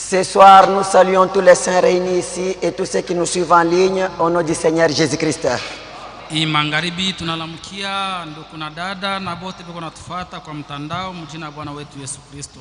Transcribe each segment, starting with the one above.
Ce soir, nous saluons tous les saints réunis ici et tous ceux qui nous suivent en ligne au nom du Seigneur Jésus-Christ. Hii magharibi tunalamkia ndugu na dada na bote biko natufuata kwa mtandao mjina Bwana wetu Yesu Kristo.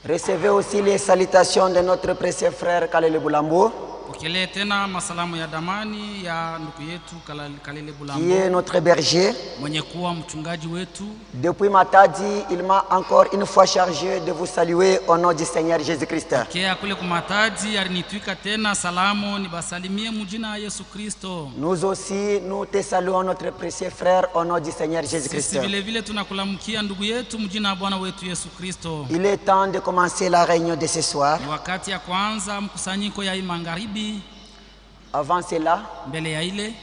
Recevez aussi les salutations de notre précieux frère Kalele Boulambo, Pokelee tena masalamu ya damani ya ndugu yetu Kalele Boulambo, qui est notre berger. mwenye kuwa mchungaji wetu. Depuis Matadi, il m'a encore une fois chargé de vous saluer au nom du Seigneur Jésus-Christ. Kia kule kumataji alinitwika tena salamu nibasalimie mjina Yesu Kristo. Nous aussi, nous te saluons notre précieux frère au nom du Seigneur Jésus-Christ. Sisi vile vile tunakulamkia ndugu yetu mjina Bwana wetu Yesu Kristo. Il est temps de commencer la réunion de ce soir. Ni wakati ya kwanza mkusanyiko ya hii magharibi. Avant cela, Mbele ya ile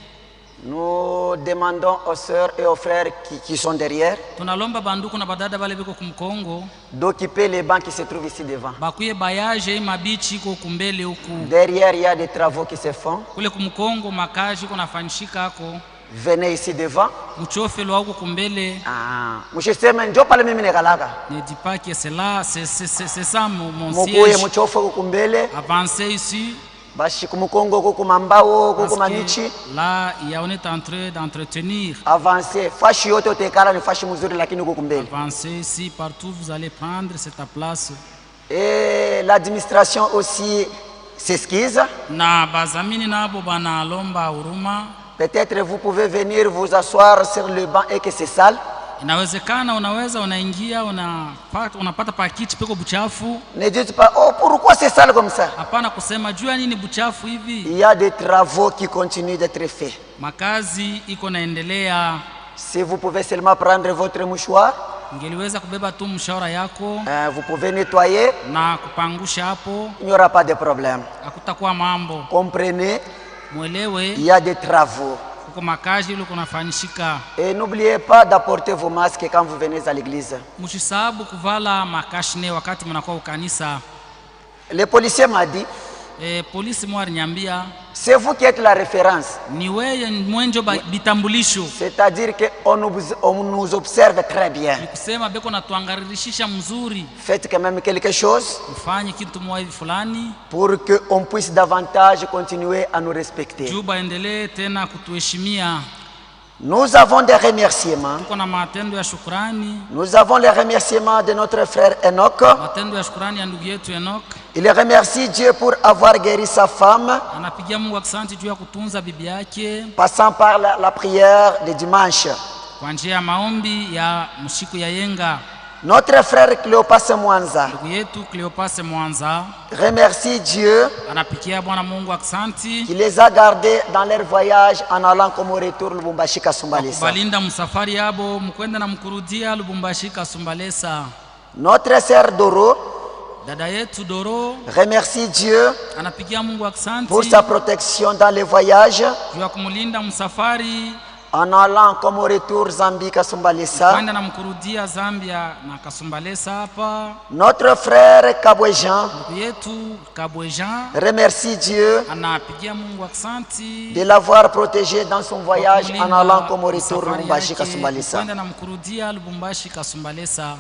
nous demandons aux sœurs et aux frères qui sont derrière tunalomba banduku na badada bale biko kumkongo d'occuper les bancs qui se trouvent ici devant. bakuye bayaje mabichi iko kumbele huku. Derrière, il y a des travaux qui se font. Kule kumkongo makaji iko nafanyishika ako. Venez ici devant. Mchofe lo huko kumbele. Monsieur Sema, njo pale mimi nekalaka. Ne dis pas que c'est là, c'est ça mon Mukuye siège. mchofe kumbele. Avancez ici. Bashi kumukongo kuku mambao kuku manichi. Là, il y a on est en train d'entretenir. Avancez. Fashi yote utekala ni fashi mzuri lakini kuku mbele. Avancez ici, partout vous allez prendre cette place. Et l'administration aussi s'esquisse. Na bazamini nabo bana lomba huruma. Peut-être vous pouvez venir vous asseoir sur le banc et que c'est sale. Inawezekana unaweza unaingia unapata pakiti peko buchafu. Ne dites pas, oh pourquoi c'est sale comme ça? Hapana kusema jua nini buchafu hivi. Il y a des travaux qui continuent d'être faits. Makazi iko naendelea. Si vous pouvez seulement prendre votre mouchoir, Ngeliweza kubeba tu mshauri yako vous pouvez nettoyer, na kupangusha hapo. il n'y aura pas de problème. Hakutakuwa mambo. Comprenez, Mwelewe il y a des travaux. kuko makazi ile kunafanyishika. Et n'oubliez pas d'apporter vos masques quand vous venez à l'église. Msisahabu kuvala makashne wakati mnakuwa ukanisa. Le policier m'a dit, Polisi mwari nyambia c'est vous qui êtes la référence. ni weye mwenjo bitambulisho. C'est-à-dire qu'on nous observe très bien. Kusema beko na tuangaririshisha mzuri. Faites quand même quelque chose Ufanye kitu mwa hivi fulani pour qu'on puisse davantage continuer à nous respecter. juba endelee tena kutuheshimia. Nous avons des remerciements. Tuko na matendo ya shukrani. Nous avons les remerciements de notre frère Enoch. Matendo ya shukrani ya ndugu yetu Enoch. Il remercie Dieu pour avoir guéri sa femme, Anapigia Mungu asante juu ya kutunza bibi yake passant par la prière de dimanche. kwa njia ya maombi ya msiku ya yenga. Notre frère Cléopas Mwanza Ndugu yetu Cleopas Mwanza remercie Dieu anapikia Bwana Mungu asante qui les a gardés dans leur voyage en allant comme au retour Lubumbashi Kasumbalesa. balinda msafari yabo mkwenda na mkurudia Lubumbashi Kasumbalesa. Notre sœur Doro Dada yetu Doro remercie Dieu anapigia Mungu asante pour sa protection dans les voyages juu ya kumulinda msafari en allant comme au retour Zambie Kasumbalesa. kwenda na mkurudia Zambia na Kasumbalesa hapa. Notre frère Kabwejan Ndugu yetu Kabwejan remercie Dieu anapigia Mungu asante de l'avoir protégé dans son voyage en allant comme au retour Lubumbashi Kasumbalesa. kwenda na mkurudia Lubumbashi Kasumbalesa.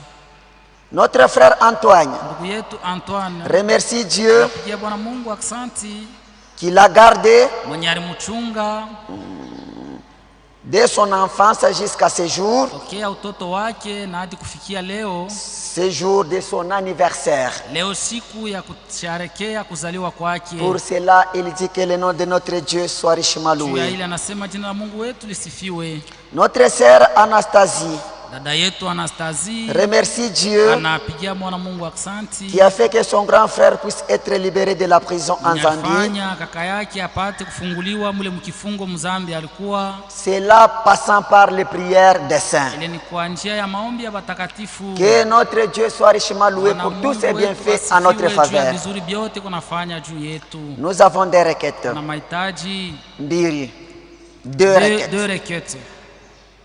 Notre frère Antoine Ndugu yetu Antoine remercie Dieu anapigia Bwana Mungu asante qui l'a gardé mwenye alimchunga dès son enfance jusqu'à ce jour, tokea utoto wake na hadi kufikia leo. ce jour de son anniversaire. Leo siku ya kusherehekea kuzaliwa kwake. Pour cela, il dit que le nom de notre Dieu soit richement Juu ya loué. ile anasema jina la Mungu wetu lisifiwe. Notre sœur Anastasie Dada yetu Anastasie remercie Dieu anapigia Bwana Mungu asante qui a fait que son grand frère puisse être libéré de la prison en Zambie. Alifanya kaka yake apate kufunguliwa mule mkifungo Mzambi alikuwa. Cela passant par les prières des saints. Ile ni kwa njia ya maombi ya watakatifu. Que notre Dieu soit richement loué pour tous ses bienfaits en notre faveur. Vizuri vyote kunafanya juu yetu. Nous avons des requêtes. Na mahitaji Mbiri. Deux deux requêtes.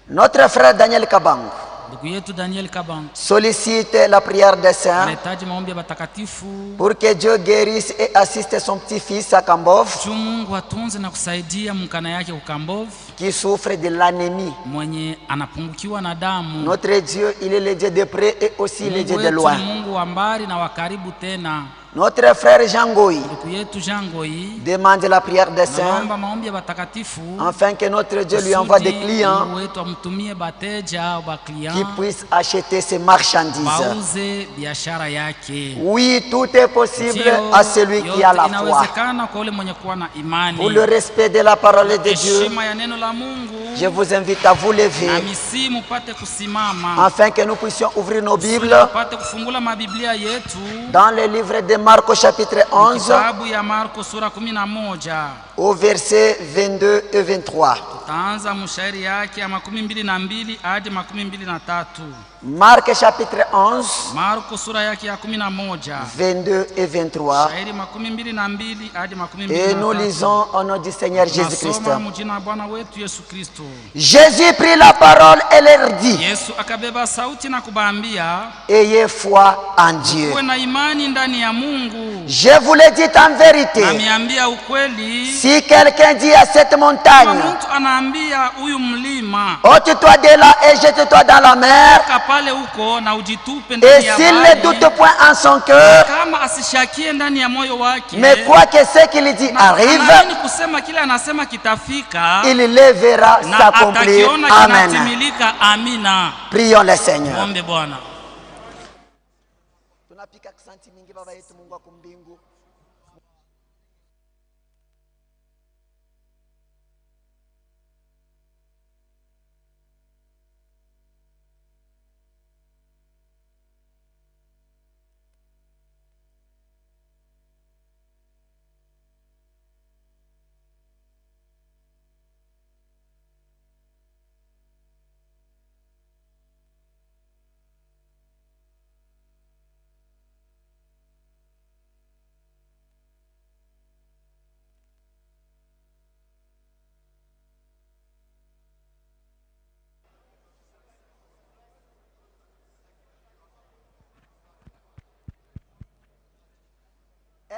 Notre frère Daniel Kabangu Ndugu yetu Daniel Kabangu sollicite la prière des saints anahitaji maombi ya watakatifu pour que Dieu guérisse et assiste son petit-fils à Kambov juu Mungu atunze na kusaidia mkana yake Kambov qui souffre de l'anémie. mwenye anapungukiwa na damu. Notre Dieu, il est le Dieu de près et aussi le Dieu de loin. Mungu wa mbali na wa karibu tena. Notre frère Jean Goy ndugu yetu Jean Goy demande la prière des saints naomba maombi ya watakatifu afin que notre Dieu lui envoie des clients Mungu wetu amtumie bateja au ba qui client puissent acheter ses marchandises. bauze biashara yake. Oui, tout est possible à celui qui a la foi. Inawezekana kwa yule mwenye kuwa na imani. Pour le respect de la parole de Dieu, Heshima ya neno la Mungu. je vous invite à vous lever Na misimu pate kusimama. afin que nous puissions ouvrir nos Bibles Pate kufungula mabiblia yetu. dans le livre de Marc au chapitre 11 Kitabu ya Marko sura 11 au verset 22 et 23. taanza mshairi yake ya 22 hadi 23. Marc chapitre 11, Marko sura yake ya 11 22 et 23. shairi 22 hadi 23. Et nous lisons au nom du Seigneur Jésus-Christ. Nasoma mjina la Bwana wetu Yesu Kristo. Jésus prit la parole et leur dit, Yesu akabeba sauti na kubaambia, ayez foi en Dieu. kuwe na imani ndani ya Mungu. Je vous le dis en vérité, Namiambia ukweli, si quelqu'un dit à cette montagne, kama mtu anaambia huyu mlima ôte-toi de là et jette-toi dans la mer, pale huko na ujitupe et ndani ya s'il ne maji, doute point en son cœur, kama asishakie ndani ya moyo wake, mais croit que ce qu'il dit arrive, anaamini kusema kile anasema kitafika, il le verra na s'accomplir. atakiona Amen. kinatimilika. Amina. Prions le Seigneur. Ombe Bwana. Tunapika asante mingi baba yetu Mungu wa kumbingu.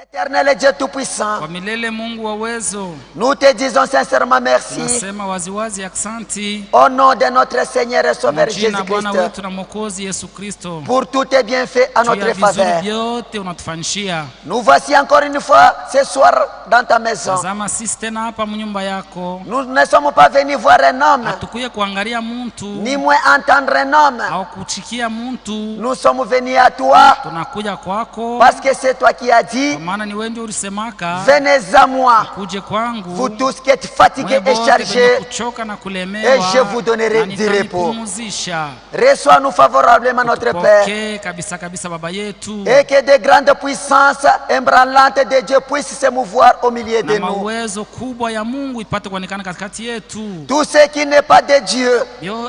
Éternel et Dieu Tout-Puissant, Kwa milele Mungu wa uwezo, nous te disons sincèrement merci nasema waziwazi aksanti au nom de notre Seigneur et Sauveur jina Bwana Jésus-Christ wetu na Mwokozi Yesu Kristo, pour tous tes bienfaits à juu ya notre vizuri faveur. vyote unatufanyishia. Nous voici encore une fois ce soir dans ta maison. Tazama sisi tena hapa mnyumba yako, Nous ne sommes pas venus voir un homme, hatukuye kuangalia muntu ni moins entendre un homme. au kuchikia muntu, Nous sommes venus à toi tunakuja kwako parce que c'est toi qui as dit, kwa maana ni wewe ndio ulisemaka venez à moi, kuje kwangu vous tous qui êtes fatigués mwe et bote chargés, wenye kuchoka na kulemewa, et je vous donnerai na du repos. nitanipumzisha. Reçois-nous favorablement notre Père, Pokee kabisa kabisa Baba yetu, et que de grandes puissances ébranlantes de Dieu puissent se mouvoir au milieu de na nous. mawezo kubwa ya Mungu ipate kuonekana katikati yetu. Tout ce qui n'est pas de Dieu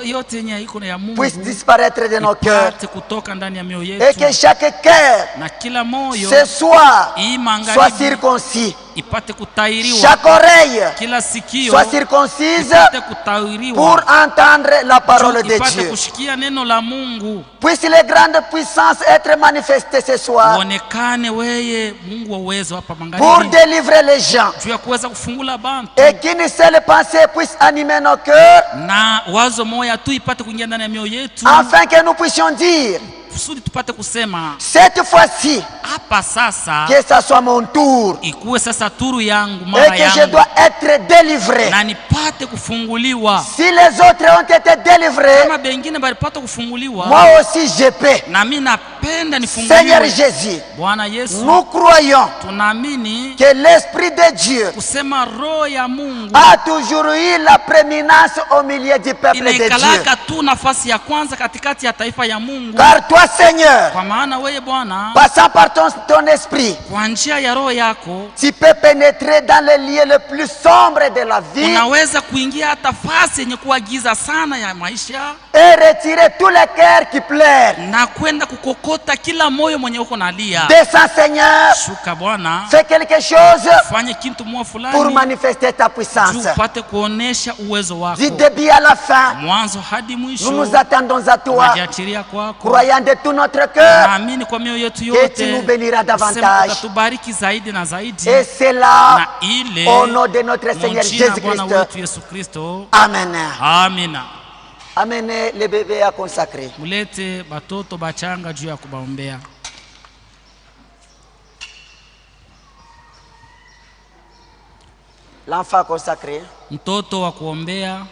Yote yenye iko ya Mungu puisse disparaître de nos cœurs, ipate kutoka ndani ya mioyo et yetu, que chaque cœur na kila moyo ce soir hii soit magharibi circoncis, ipate kutairiwa, chaque oreille kila sikio soit circoncise ipate kutairiwa, pour entendre la parole de ipate Dieu. kushikia neno la Mungu. Puisse les grandes puissances être manifestées ce soir Uonekane weye Mungu wa uwezo hapa pour magharibi, délivrer les gens, juu ya kuweza kufungula bantu, et qu'une seule pensée puisse animer nos cœurs, na wazo moya tu ipate kuingia ndani ya mioyo yetu, afin que nous puissions dire kusudi tupate kusema cette fois-ci hapa sasa que ça soit mon tour ikuwe sasa turu yangu, et mara que je yangu, dois être délivré. na nipate kufunguliwa. Si les autres ont été délivrés, Kama bengine balipata kufunguliwa, moi aussi je peux. na mimi napenda Seigneur nifunguliwe. Jésus, Bwana Yesu, nous croyons tunaamini que l'Esprit de Dieu kusema roho ya Mungu a toujours eu la prééminence au milieu du peuple de Dieu. inaikalaka tu nafasi ya kwanza katikati ya taifa ya Mungu, Car toi, Seigneur, kwa maana wewe Bwana passant par ton esprit, kwa njia ya roho yako tu peux pénétrer dans les lieux les plus sombres de la vie unaweza kuingia hata fasi yenye kuwa giza sana ya maisha, et retirer tous les cœurs qui pleurent. na kwenda kukokota kila moyo mwenye uko nalia. Descends, Seigneur, Shuka Bwana, fais quelque chose fanye kitu mwa pour fulani manifester ta juu puissance. upate kuonesha uwezo wako Du début à la fin, mwanzo hadi nous mwisho. nous attendons à toi, Najiachilia kwako, croyant de tout notre cœur, naamini kwa mioyo yetu et tu nous yote béniras kusema davantage. utatubariki zaidi na zaidi, Et c'est là, na ile au nom de notre Seigneur mjina Bwana Jésus-Christ. wetu Yesu Kristo. Amen. Amina. Amenez les bébés à consacrer. Mulete batoto bachanga juu ya kubaombea. L'enfant consacré. Mtoto wa kuombea.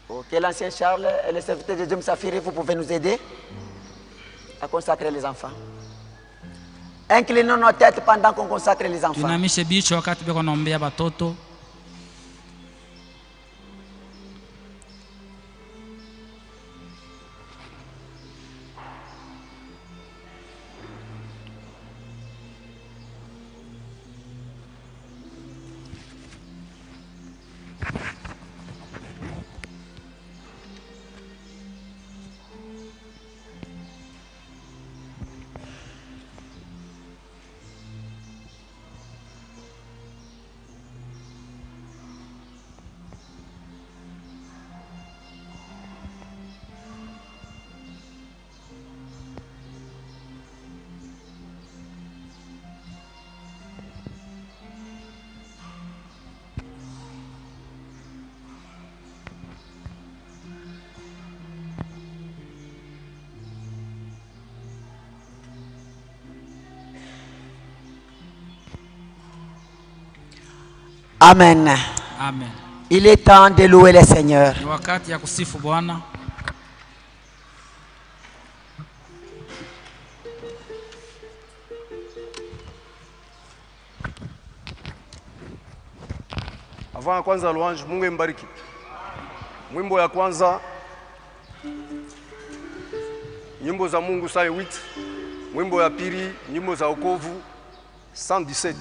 Ok, l'ancien Charles et le serviteur de Dieu Msafiri, vous pouvez nous aider à consacrer les enfants. Inclinons nos têtes pendant qu'on consacre les enfants. Tunamishe bicho wakati beko naombea batoto. Amen. Amen. Il est temps de louer le Seigneur. Ni wakati ya kusifu Bwana. Avant ya kwanza louange, Mungu mbariki. Mwimbo ya kwanza, nyimbo za Mungu saa 8. Mwimbo ya pili, nyimbo za wokovu 117.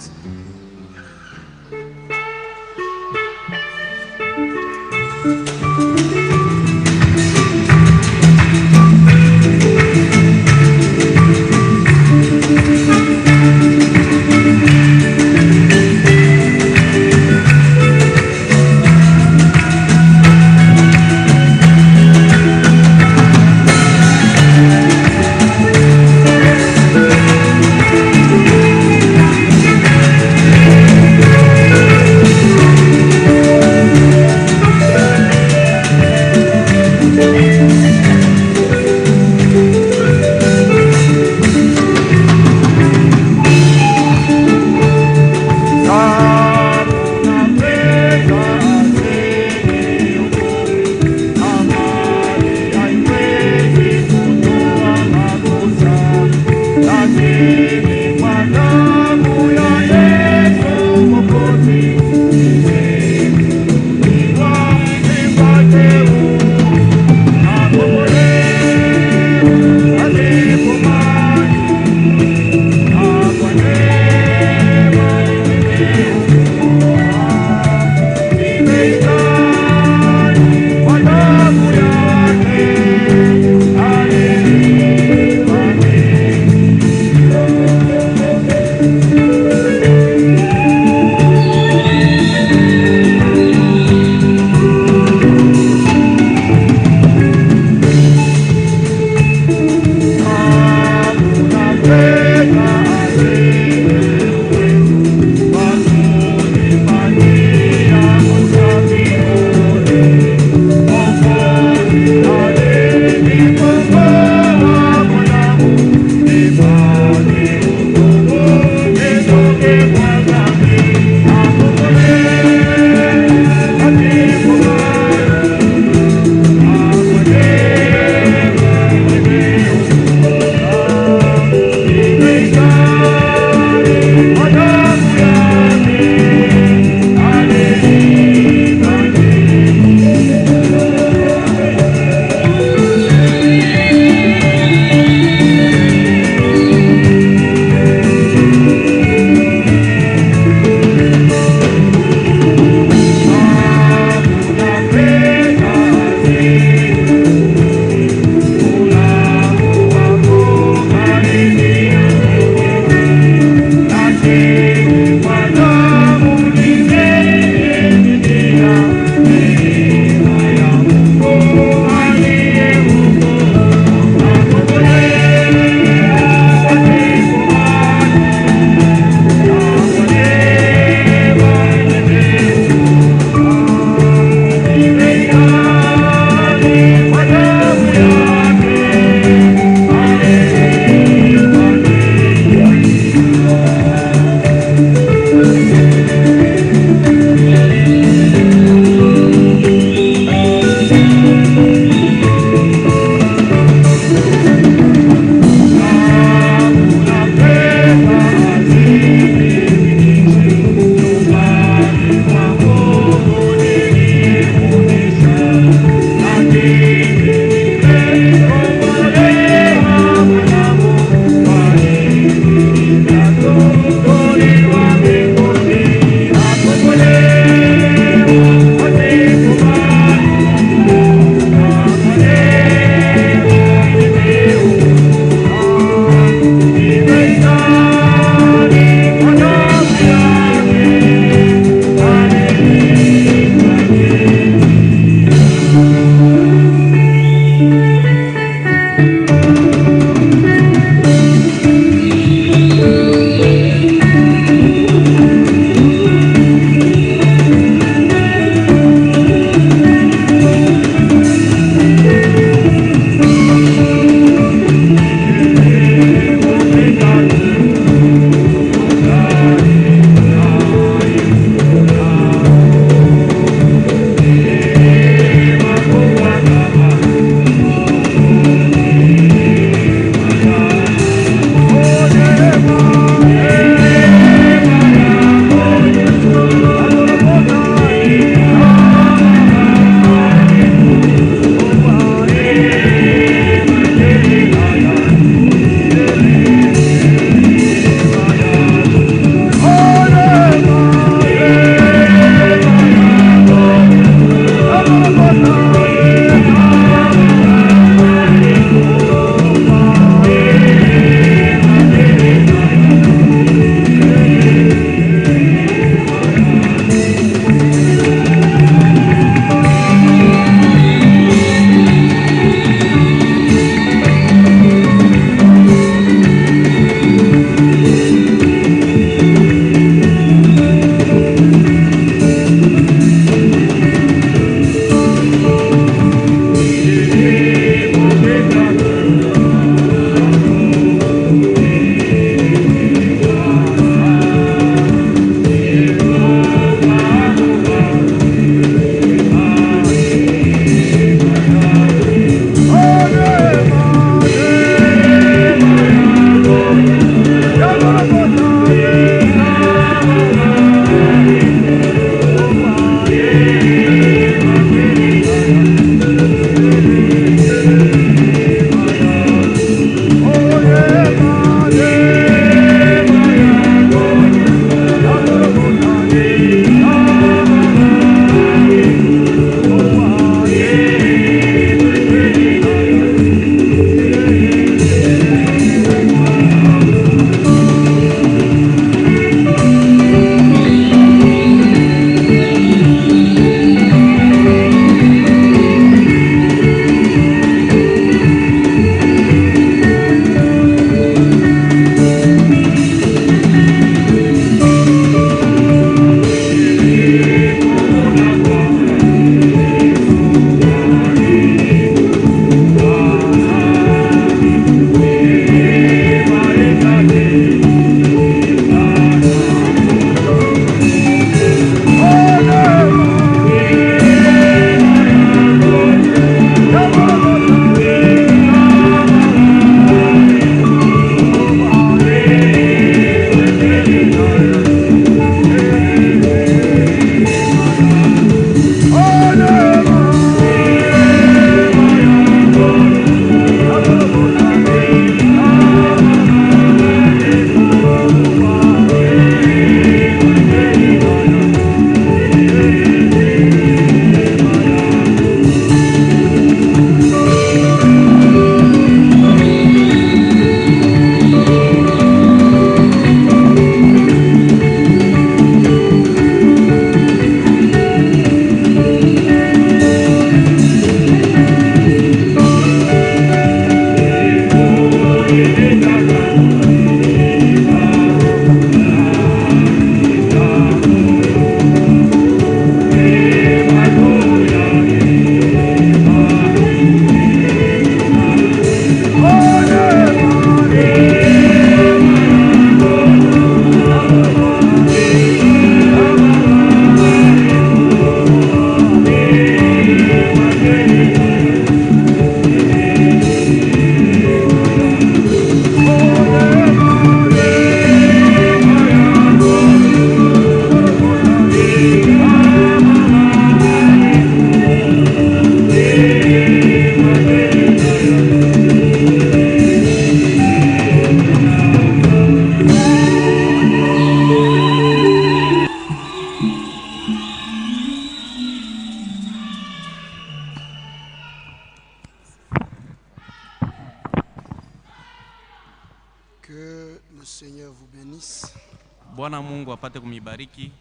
Bwana Mungu apate kumibariki.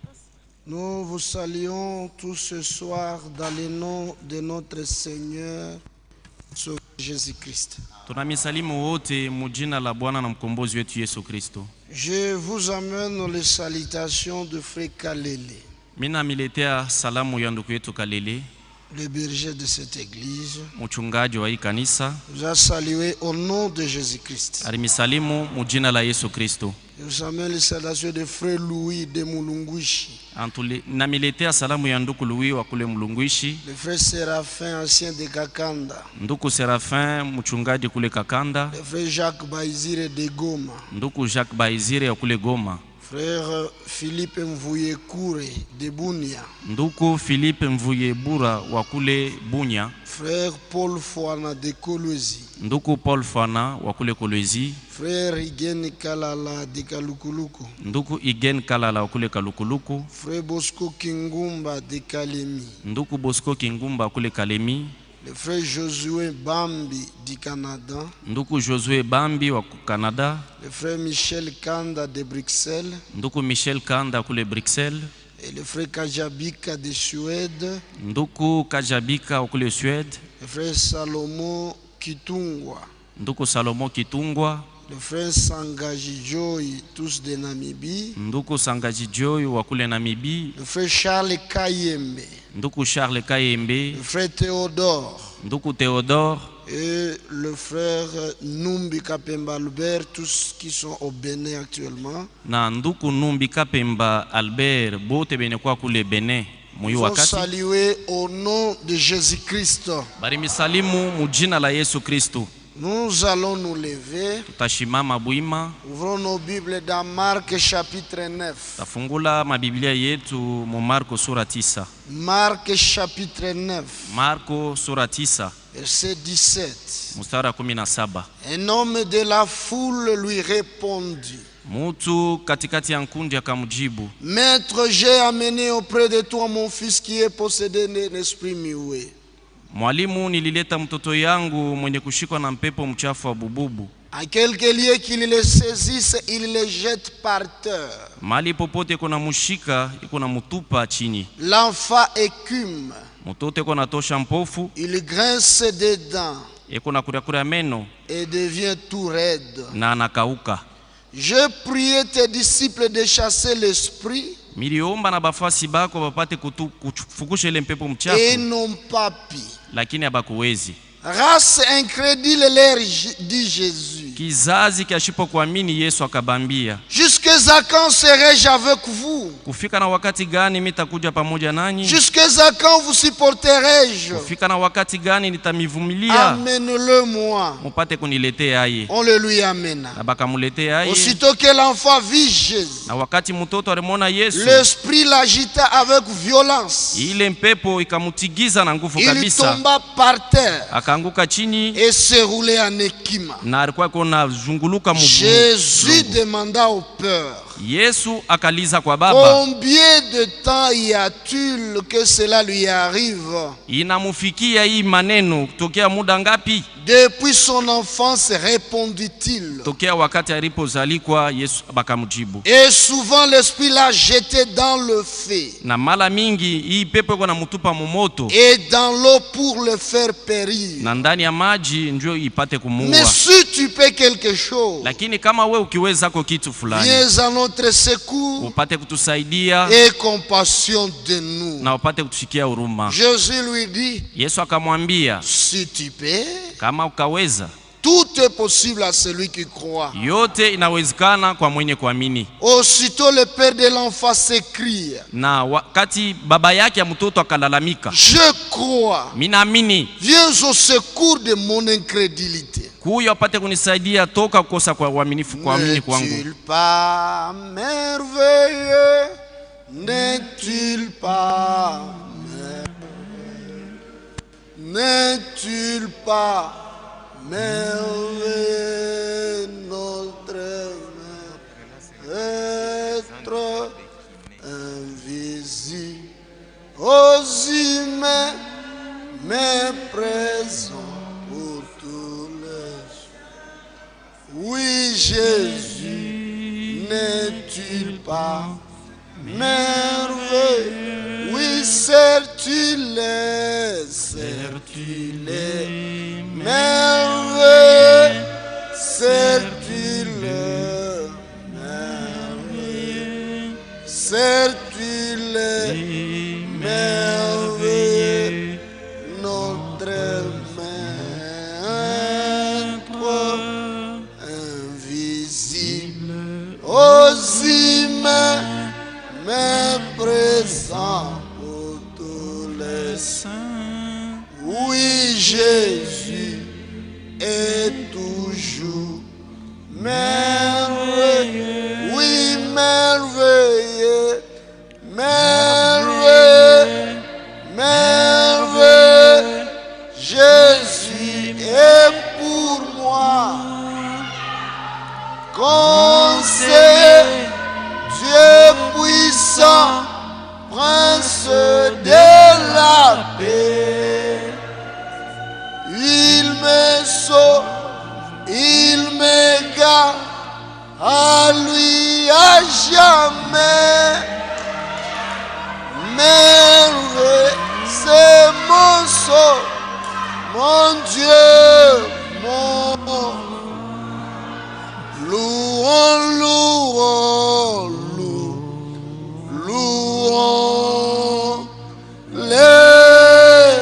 Nous vous saluons tous ce soir dans le nom de notre Seigneur Jésus-Christ. Tunamisalimu wote mujina la Bwana na mkombozi wetu Yesu Kristo. Je vous amène les salutations de frère Kalele. Mina miletea salamu ya ndugu yetu Kalele, le berger de cette église. Mchungaji wa hii kanisa. Vous a salué au nom de Jésus-Christ. Alimisalimu mujina la Yesu Kristo. Je vous amène les salutations de frère Louis de Mulunguishi. Namiletea salamu ya ndugu Louis wa kule Mulunguishi. Le frère Séraphin ancien de Kakanda. Ndugu Séraphin mchungaji kule Kakanda. Le frère Jacques Baizire de Goma. Ndugu Jacques Baizire wa kule Goma. Frère Philippe Mvuyekure de Bunia. Ndugu Philippe Mvuyebura wa kule Bunia. Frère Paul Fouana de Kolwezi. Ndugu Paul Fouana wa kule Kolwezi. Frère Igen Kalala de Kalukuluku. Ndugu Igen Kalala wa kule Kalukuluku. Frère Bosco Kingumba de Kalemi. Ndugu Bosco Kingumba wa kule Kalemi. Le frère Josué Bambi du Canada. Ndugu Josué Bambi wa Canada. Le frère Michel Kanda de Bruxelles. Ndugu Michel Kanda kule Bruxelles. Et le frère Kajabika de Suède. Ndugu Kajabika wa kule Suède. Le frère Salomon Kitungwa. Ndugu Salomon Kitungwa. Le frère Sangaji Joy, tous de Namibie. Ndugu Sangaji Joy wa kule Namibie. Le frère Charles Kayembe. Ndugu Charles Kayembe. Le frère Théodore. Ndugu Théodore. Et le frère Numbi Kapemba Albert, tous qui sont au Bénin actuellement. Na ndugu Numbi Kapemba Albert bote bene kwa kule Bénin. Nous vous saluer au nom de Jésus-Christ. Bari misalimu mujina la Yesu Kristo. Nous allons nous lever. Tutashimama buima. Ouvrons nos Bibles dans Marc chapitre 9. Tafungula mabiblia yetu mu Marko sura 9. Marc chapitre 9. Marko sura 9. Verset 17. Mstari 17. Un homme de la foule lui répondit. Mutu katikati ya nkundi akamjibu. Maître, j'ai amené auprès de toi mon fils qui est possédé d'un esprit muet. Mwalimu, nilileta mtoto yangu mwenye kushikwa na mpepo mchafu wa bububu. À quelque lieu qu'il le saisisse, il le jette par terre. Mali popote kuna mushika, iko na mutupa chini. L'enfant écume. Mtoto iko na tosha mpofu. Il grince des dents. Iko na kurakura meno. Et devient tout raide. Na anakauka. Je priais tes disciples de chasser l'esprit. Miliomba na bafasi bako bapate kufukusha ile mpepo mchafu. Et non pas pi. Lakini habakuwezi. Race incrédule leur dit Jésus. Kizazi kiashipo kuamini Yesu akabambia. Jusqu'à quand serai-je avec vous? Kufika na wakati gani nitakuja pamoja nanyi? Jusqu'à quand vous supporterai-je? Kufika na wakati gani nitamivumilia? Amène-le moi. Mupate kuniletea yeye. On le lui amena. Na bakamuletea yeye. Aussitôt que l'enfant vit Jésus. Na wakati mtoto alimwona Yesu. L'esprit l'agita avec violence. Ile mpepo ikamutigiza na nguvu kabisa. Il tomba par terre. Akaanguka chini. Et se roulait en équima. Na alikuwa kuna zunguluka mguu. Jésus demanda au Père. Yesu akaliza kwa Baba. Combien de temps y a-t-il que cela lui arrive? Inamufikia hii maneno tokea muda ngapi? Depuis son enfance, répondit-il. Tokea wakati alipozalikwa Yesu bakamjibu. Et souvent l'esprit l'a jeté dans le feu. Na mara mingi hii pepo iko na mutupa momoto. Et dans l'eau pour le faire périr. Na ndani ya maji ndio ipate kumuua. Mais si tu peux quelque chose. Lakini kama we ukiweza kwa kitu fulani. Viens à notre secours. Upate kutusaidia. Et compassion de nous. Na upate kutushikia huruma. Jésus lui dit. Yesu akamwambia. Si tu peux. Kama ukaweza. Tout est possible à celui qui croit. Yote inawezekana kwa mwenye kuamini. Aussitôt le père de l'enfant s'écrie. Na wakati baba yake ya mtoto akalalamika. Je crois. Mimi naamini. Viens au secours de mon incrédulité. Kuyo apate kunisaidia toka kukosa kwa uaminifu kuamini kwangu. N'est-il pas merveilleux? N'est-il pas merveilleux? N'est-il pas merveilleux notre Maître invisible aux humains, mais présent pour tous les jours. Oui, Jésus, n'est-il pas merveilleux? Oui, certes il est, merveilleux, certes il est merveilleux, certes il est merveilleux, notre maître invisible aux humains, mais présent pour tous les saints. Oui, Jésus est toujours merveilleux. Oui, merveilleux, merveilleux, merveilleux. Jésus est pour moi conseiller, Dieu puissant, prince de la paix. Il me sauve, il me garde, à lui à jamais. Merveilleux, c'est mon sauve, mon Dieu, mon louons, louons, louons le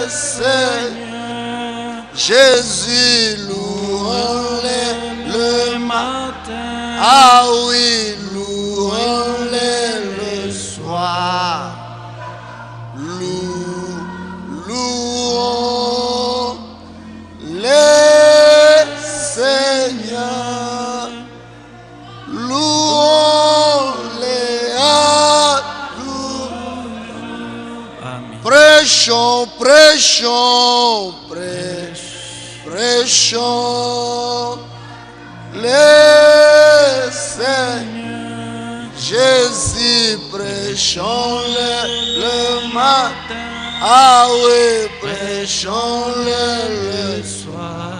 Seigneur. Jésus, louons-le le matin. Ah oui, louons-le le soir. Louons le Seigneur. Louons-les à tous. Amen. Prêchons, prêchons, prêchons le Seigneur. Jésus, prêchons-le le matin. Ah oui, prêchons-le le soir.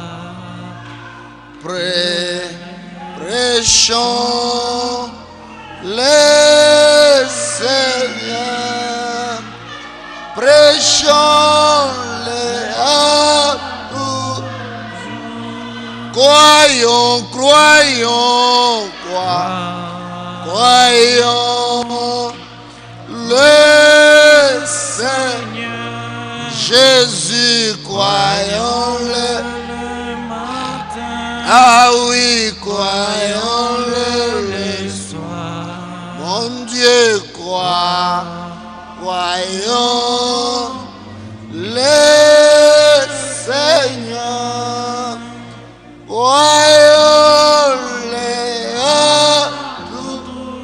Prêchons le Seigneur, prêchons-le à tous. Croyons, croyons, croyons le Seigneur. Jésus, croyons-le. Ah oui, croyons-le le soir. Mon Dieu, croyons le Seigneur. Croyons-le à toujours.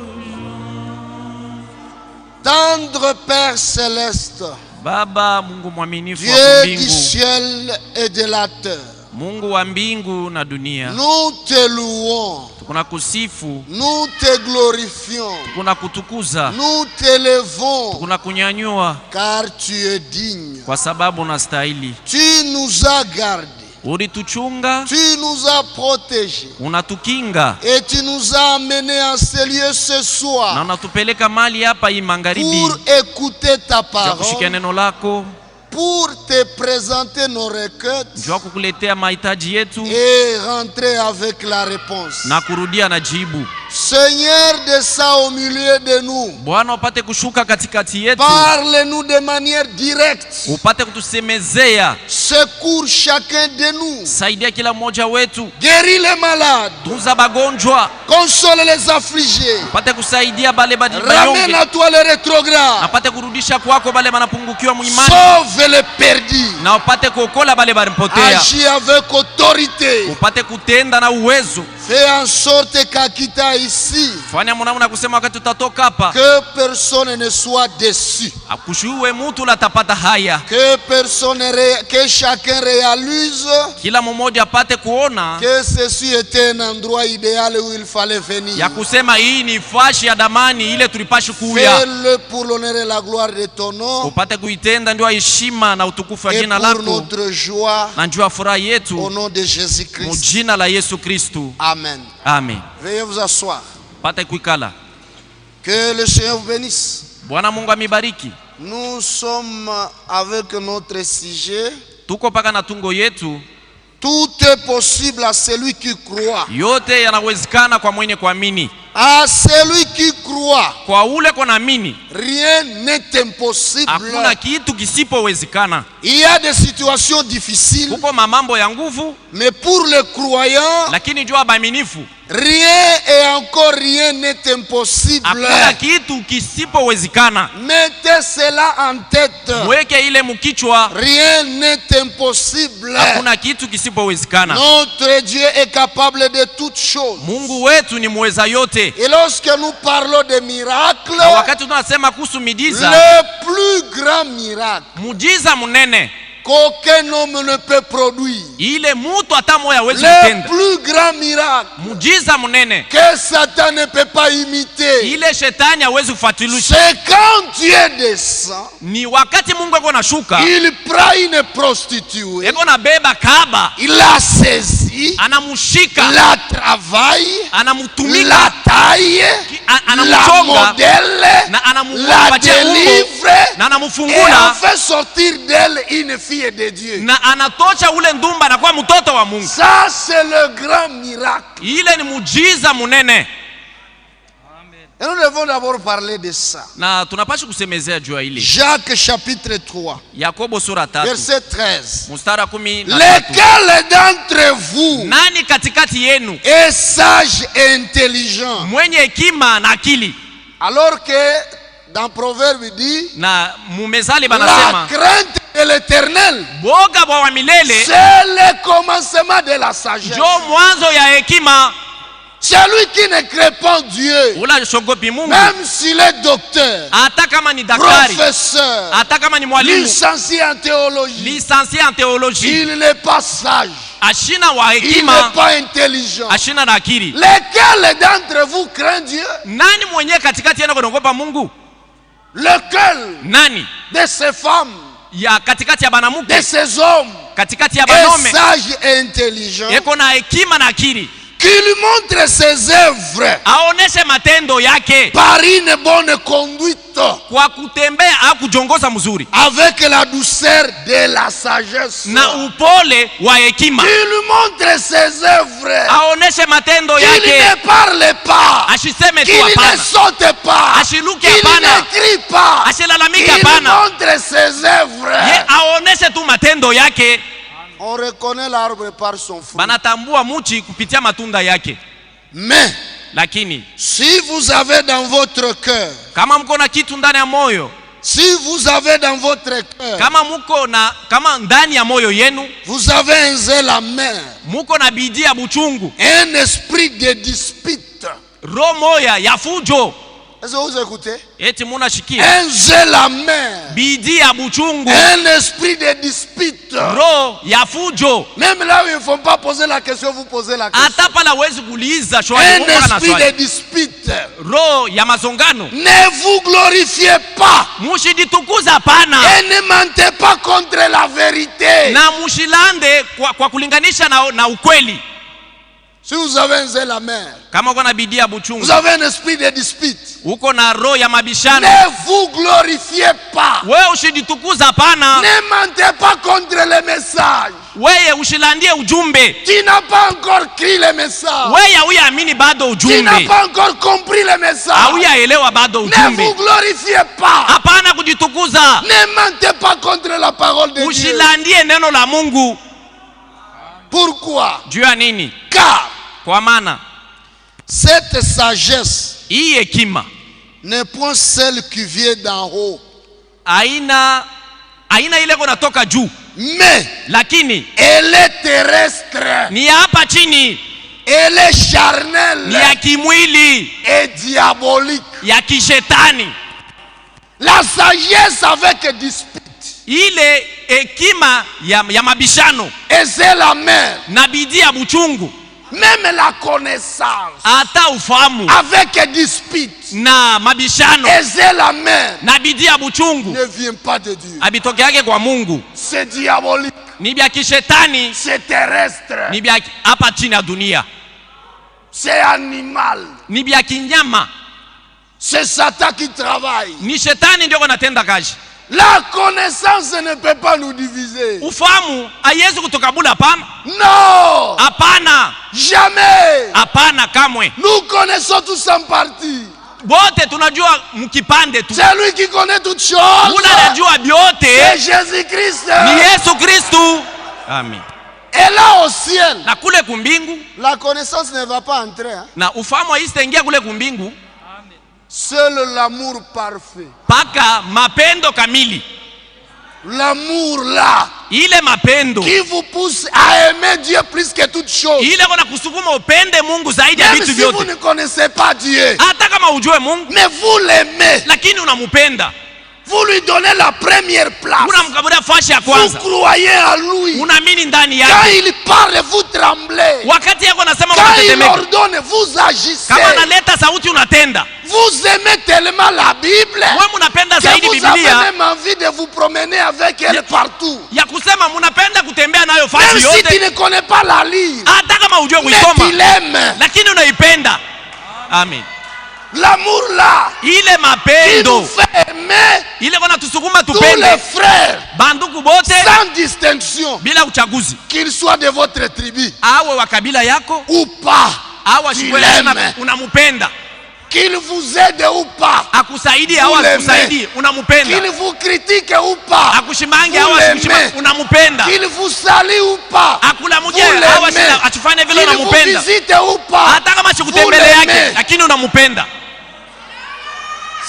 Tendre Père céleste, Baba Mungu mwaminifu wa Dieu du mbingu, ciel et de la terre, Mungu wa mbingu na dunia, nous te louons, tunakusifu, nous te glorifions, tunakutukuza, nous t'élevons, tunakunyanyua car tu es digne. kwa sababu unastahili. Tu nous as gardés, Ulituchunga, tu nous as protégés unatukinga et tu nous as amenés en ce lieu ce na soir unatupeleka mali hapa hii magharibi pour écouter ta ya parole, kushikia neno lako, pour te présenter nos requêtes njoo kukuletea mahitaji yetu et rentrer avec la réponse. na kurudia na jibu. Seigneur, descends au milieu de nous. Bwana, upate kushuka katikati yetu, Parle-nous de manière directe. upate kutusemezea, Secours chacun de nous. saidia kila mmoja wetu, Guéris les malades. tunza bagonjwa, Console les affligés. upate kusaidia bale Ramène banyonge, à toi les rétrogrades. apate kurudisha kwako bale banapungukiwa muimani, Sauve les perdus. na upate kuokola bale balipotea, Agis avec autorité. upate kutenda na uwezo. Fais en sorte qu'à quitter ici, Fanya mwanamuna kusema wakati tutatoka hapa, que personne ne soit déçu. akushuwe mutu la tapata haya, Que chacun réalise kila mmoja apate kuona que ceci était un endroit idéal où il fallait venir. ya kusema hii ni fashi ya damani ile tulipashi kuya, Fais-le pour l'honneur et la gloire de ton nom upate kuitenda ndio heshima na utukufu wa et jina pour lako notre joie na njua furaha au yetu nom de Jésus-Christ. mujina la Yesu Kristu. Amen. Amen. Veuillez vous asseoir. Pata kuikala. Que le Seigneur vous bénisse. Bwana Mungu amibariki. Nous sommes avec notre sujet. Tuko paka na tungo yetu. Tout est possible à celui qui croit. Yote yanawezekana kwa mwenye kuamini. À celui qui croit. Kwa ule kuamini. Rien n'est impossible. Hakuna kitu kisipowezekana. Il y a des situations difficiles. Kuko mamambo ya nguvu. Mais pour les croyants, lakini jua baaminifu, rien et encore rien n'est impossible. Hakuna kitu kisipowezekana. Mettez cela en tête. Mweke ile mkichwa. Rien n'est impossible. Hakuna kitu kisipowezekana. Notre Dieu est capable de toutes choses. Mungu wetu ni muweza yote. Et lorsque nous parlons de miracles, na wakati tunasema kuhusu miujiza, le plus grand miracle, muujiza munene qu'aucun homme ne peut produire, ile mutu hata moya hawezi le kutenda, plus grand miracle, muujiza munene que Satan ne peut pas imiter, ile shetani hawezi kufuatilisha, c'est quand Dieu descend, ni wakati Mungu ako nashuka, il prend une prostituée, eko na beba kaba, il la saisit, anamushika, la travaille, anamutumika, la taille, la modèle, la délivre, et en fait sortir d'elle une fille de Dieu. na anatocha ule ndumba na kwa mtoto wa Mungu. Ça c'est le grand miracle. Ile ni muujiza munene. Et nous devons d'abord parler de ça. Na tunapaswa kusemezea juu ya ile. Jacques chapitre 3. Yakobo sura 3. Verset 13. Mstari 13. Lequel d'entre vous nani katikati yenu est sage et intelligent? mwenye hekima na akili? Alors que dans Proverbe il dit, na mumezali la banasema crainte de l'Éternel, boga bwa milele c'est le commencement de la sagesse. jo mwanzo ya hekima. Celui qui ne crée pas Dieu, Ula shogopi Mungu, même s'il est docteur, hata kama ni daktari, professeur, hata kama ni mwalimu, licencié en théologie, licencié en théologie, il n'est pas sage, ashina wa il hekima, n'est pas intelligent. ashina na akili. Lequel d'entre vous craint Dieu? Nani mwenye katikati yenu kuogopa Mungu? Lequel Nani de ces femmes, ya katikati ya de banamuke, ces hommes katikati ya est banome sage et intelligent, yeko na hekima na akili, qu'il montre ses œuvres aoneshe matendo yake par une bonne conduite, kwa kutembea au kujongoza mzuri avec la douceur de la sagesse, na upole wa hekima, qu'il montre ses œuvres, aoneshe matendo qu'il yake, ne parle pas, ashiseme tu qu'il ne hapana, saute pas, ashiluke qu'il hapana, n'écrit pas, ashilalamike qu'il hapana, montre ses œuvres. ye aoneshe tu matendo yake. On reconnaît l'arbre par son fruit. Banatambua muchi kupitia matunda yake. Mais Lakini si vous avez dans votre cœur, kama mko na kitu ndani ya moyo, si vous avez dans votre cœur, kama ndani ya moyo yenu vous avez un zèle amer, muko na bidii ya buchungu, un esprit de dispute. roho moya ya fujo, Est-ce que vous écoutez? eti munashikia, Un zèle amer, bidii ya buchungu, un esprit de dispute. roho ya fujo. Même là où il ne faut pas poser la question, vous posez la question. Hata pala wezi kuuliza Un swali, muko na esprit de swali. dispute. Roho ya mazongano, Ne vous glorifiez pas mushijitukuza hapana, et ne mentez pas contre la vérité. na mushilande kwa kulinganisha na ukweli. Si vous avez un zèle amer, Kama uko na bidii ya buchungu, vous avez un esprit de dispute, uko na roho ya mabishano, ne vous glorifiez pas. wewe ushijitukuza hapana, Ne mentez pas contre le message. wewe ushilandie ujumbe, Tu n'as pas encore crié le message. wewe hauyaamini bado Tu n'as ujumbe, pas encore compris le message. hauyaelewa bado Ne ujumbe. vous glorifiez pas. Hapana kujitukuza, Ne mentez pas contre la parole de Dieu. ushilandie neno la Mungu. Pourquoi? Juu ya nini? Car Kwa maana cette sagesse hii hekima n'est point celle qui vient d'en haut, aina ile kunatoka juu, mais lakini elle est terrestre, ni ya hapa chini, elle est charnelle ni ya kimwili, et diabolique. ya kishetani. La sagesse avec dispute, Ile hekima ya mabishano et c'est la mère, na bidii ya buchungu, même la connaissance hata ufahamu avec dispute, na mabishano et c'est la mère, na bidii ya buchungu ne vient pas de Dieu. abitoke yake kwa Mungu, C'est diabolique, ni vya kishetani, c'est terrestre. ni vya hapa chini ya dunia. c'est animal. ni vya kinyama, C'est Satan qui travaille. ni shetani ndio anatenda kazi. La connaissance ne peut pas nous diviser. Ufahamu haiwezi kutukabula, hapana. Non, Hapana, jamais. hapana kamwe. Nous connaissons tous en partie. Bote tunajua mkipande tu. C'est lui qui connaît toutes choses. Muna anajua C'est vyote Jésus-Christ. ni Yesu Kristu. Amen. Et là au ciel, Na kule kumbingu, la connaissance ne va pas entrer. Hein? na ufahamu haisitaingia kule kumbingu, Seul l'amour parfait. paka mapendo kamili. L'amour là, Ile mapendo qui vous pousse à aimer Dieu plus que toute chose. ile kona kusukuma upende Mungu zaidi ya Même vitu si vous vyote. ne connaissez pas Dieu, Hata kama ujue Mungu, mais vous l'aimez. lakini unamupenda, Vous lui donnez la première place. unamkabulia fashi ya Vous kwanza, croyez en lui. unaamini ndani Quand yake. il parle, vous tremblez. Wakati yako nasema Quand il unatetemeka, ordonne, vous agissez. kama analeta sauti unatenda. Vous aimez tellement la Bible Wewe munapenda que zaidi vous avez Biblia même envie de vous promener avec elle partout. ya kusema munapenda kutembea nayo Même fashi si tu yote, ne connais pas la lire, hata kama ujue mais tu kuisoma, l'aimes. lakini unaipenda. Amen. L'amour là, Ile qui nous mapendo fait aimer ile kona tusukuma tous les tupende frères banduku bote sans distinction, bila uchaguzi, qu'ils soient de votre tribu awe wa kabila yako ou pas, awe Tu ashikwe l'aimes. unamupenda, qu'ils vous aident ou pas, akusaidie au Vous asikusaidie qu'ils unampenda, vous critiquent ou pas, akushimange Vous au l'aimez. asikushima unampenda, qu'ils vous saluent ou pas, akulamuje Vous au l'aimez. achifanye vile qu'ils vous unampenda, visitent ou pas, hata kama Vous chikutembele l'aimez. yake lakini unampenda.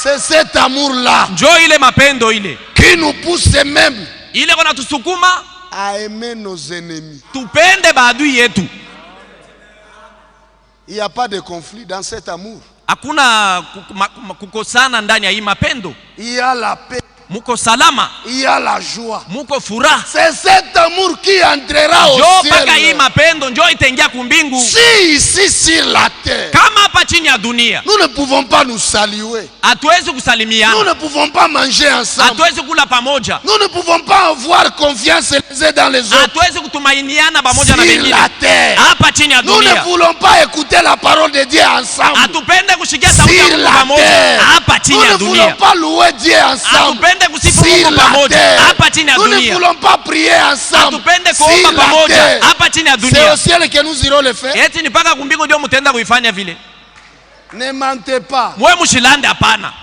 c'est cet amour-là Njoo ile mapendo ile qui nous pousse même ile kona tusukuma à aimer nos ennemis. tupende maadui yetu. Il n'y a pas de conflit dans cet amour. Hakuna kukosana ndani ya hii mapendo, Il y a la paix, muko salama, il y a la joie. muko furaha. C'est cet amour qui entrera au Njoo paka hii ciel. mapendo njoo itaingia kumbingu. Si ici sur la terre, Kama hapa chini ya dunia nous ne pouvons pas nous saluer. hatuwezi Nous kusalimiana, ne pouvons pas manger ensemble. hatuwezi kula pamoja, Nous ne pouvons pas avoir confiance les uns dans les autres. hatuwezi kutumainiana pamoja na Sur wengine la terre, hapa chini ya nous ne dunia. voulons pas écouter la parole de Dieu ensemble. Hatupende kusikia sauti ya Sur Mungu la pamoja terre, hapa nous chini ya ne voulons dunia. pas louer Dieu ensemble. Hatupende kusifu Sur Mungu la pamoja terre, hapa chini ya nous ne dunia. voulons pas prier ensemble. Hatupende Sur kuomba la pamoja terre, hapa chini ya c'est dunia. au ciel que nous irons le faire. Eti ni paka kumbingu ndio mtaenda kuifanya vile. Ne mentez pas. Mwe mshilande, hapana.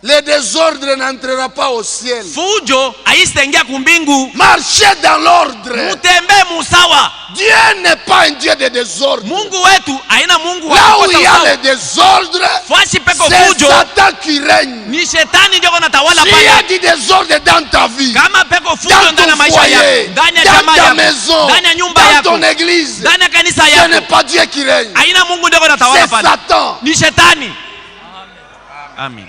Le désordre n'entrera pas au ciel. Fujo haisitaingia kumbingu. Marchez dans l'ordre. Mutembee musawa. Dieu n'est pas un Dieu de désordre. Mungu wetu haina Mungu wa Là où kukosa il y a usawa. le désordre, Fasi peko c'est fujo Satan qui règne. ni shetani ndio anatawala S'il y a pale. du désordre dans ta vie, Kama peko fujo dans ndani ton ya maisha foyer, yako, ndani ya dans jamaa ta yako, maison, ndani ya nyumba dans yako, ton église, ndani ya kanisa ce n'est yako, pas Dieu qui règne. haina Mungu ndio anatawala C'est pale. Satan. Ni shetani. Amen.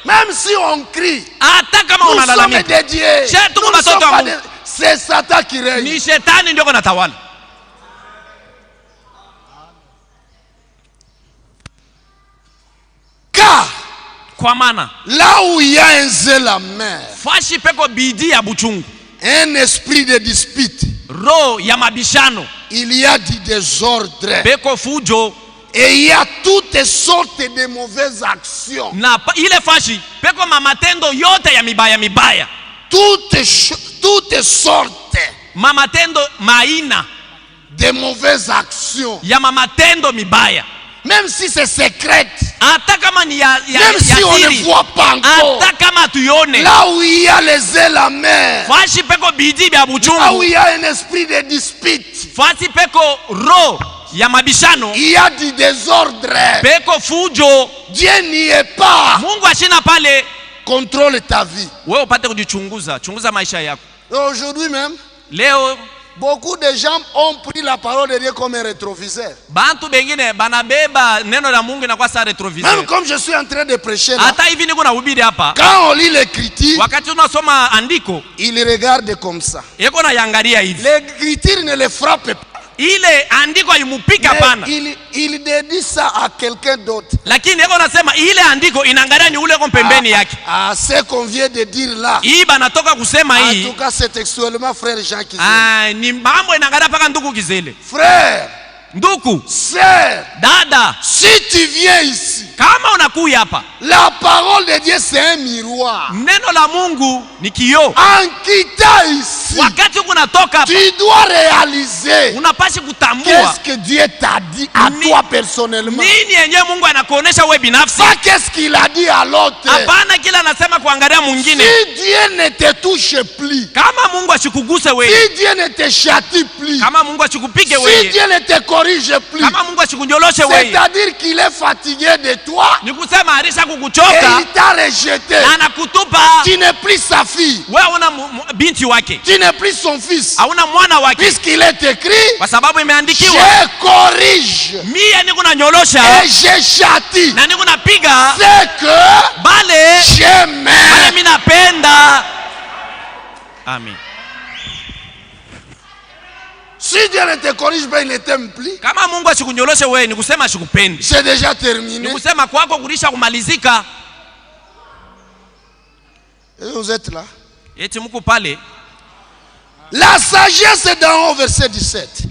Même si on crie, Hata kama nous sommes unalalamika, des dieux. Shetani Nous ne watoto sommes wa pas Mungu. des- C'est Satan qui règne. ni shetani ndio anatawala. Car Kwa maana là où il y a un zèle amer, fashi peko bidii ya buchungu, un esprit de dispute, roho ya mabishano, il y a du désordre. peko fujo Et il y a toutes sortes de mauvaises actions. na ile fashi peko mamatendo yote ya mibaya mibaya, Toutes sortes mamatendo maina de mauvaises actions. ya mamatendo mibaya, Même si c'est secret, hata kama ni ya même si on ne siri, voit pas encore. hata kama tuione. Là où il y a les zèles amers, Fashi peko bidii ya là où buchungu, il y a un esprit de dispute, fashi peko roho ya mabishano, il y a du désordre. peko fujo. Dieu n'y est pas. Mungu ashina pale. Contrôle ta vie. Wewe upate kujichunguza, chunguza maisha yako. Aujourd'hui même, Leo beaucoup de gens ont pris la parole de Dieu comme un rétroviseur. bantu bengine banabeba neno la Mungu inakuwa sa retroviseur. Même comme je suis en train de prêcher là, Hata hivi niko nahubiri hapa, quand on lit l'écriture, wakati tunasoma andiko il regarde comme ça. yeko na yangalia hivi, L'écriture ne les frappe pas. ile andiko imupika pana. Il dédie ça à quelqu'un d'autre. Lakini yako nasema ile andiko inaangalia ni ule kwa pembeni yake. Ce qu'on vient de dire là. Hii banatoka kusema hii. En tout cas c'est textuellement frère Jean Kizele. Ni mambo inaangalia paka ndugu Kizele. Frère, ndugu, sœur, dada, si tu viens ici, kama unakuja hapa, la parole de Dieu c'est un miroir. Neno la Mungu ni kioo. En quittant ici, wakati unatoka hapa, tu dois réaliser unapaswa kutambua qu'est-ce que Dieu t'a dit à toi personnellement. Nini yenyewe Mungu anakuonesha wewe binafsi. Pas qu'est-ce qu'il a dit à l'autre. Hapana kila anasema kuangalia mwingine. Si Dieu ne te touche plus, kama Mungu asikuguse wewe, si Dieu ne te châtie plus, kama Mungu asikupige wewe, si Dieu ne te corrige plus, kama Mungu asikunyoroshe wewe, c'est-à-dire qu'il est fatigué de toi, ni kusema alisha et kukuchoka il t'a rejeté. na anakutupa. Tu n'es plus sa fille, wewe una binti wake, tu n'es plus son fils, hauna mwana wake, puisqu'il est écrit, kwa sababu imeandikiwa, je corrige mie niko nanyorosha et je châtie na niko napiga c'est que bale j'aime. bale mimi napenda. Amen. Si Dieu ne te corrige pas, il ne t'aime plus. Kama Mungu asikunyoroshe wewe, ni kusema asikupendi. C'est déjà Ni terminé. kusema kwako kulisha kumalizika. Et vous êtes là. Eti mko pale. La sagesse d'en haut, verset 17.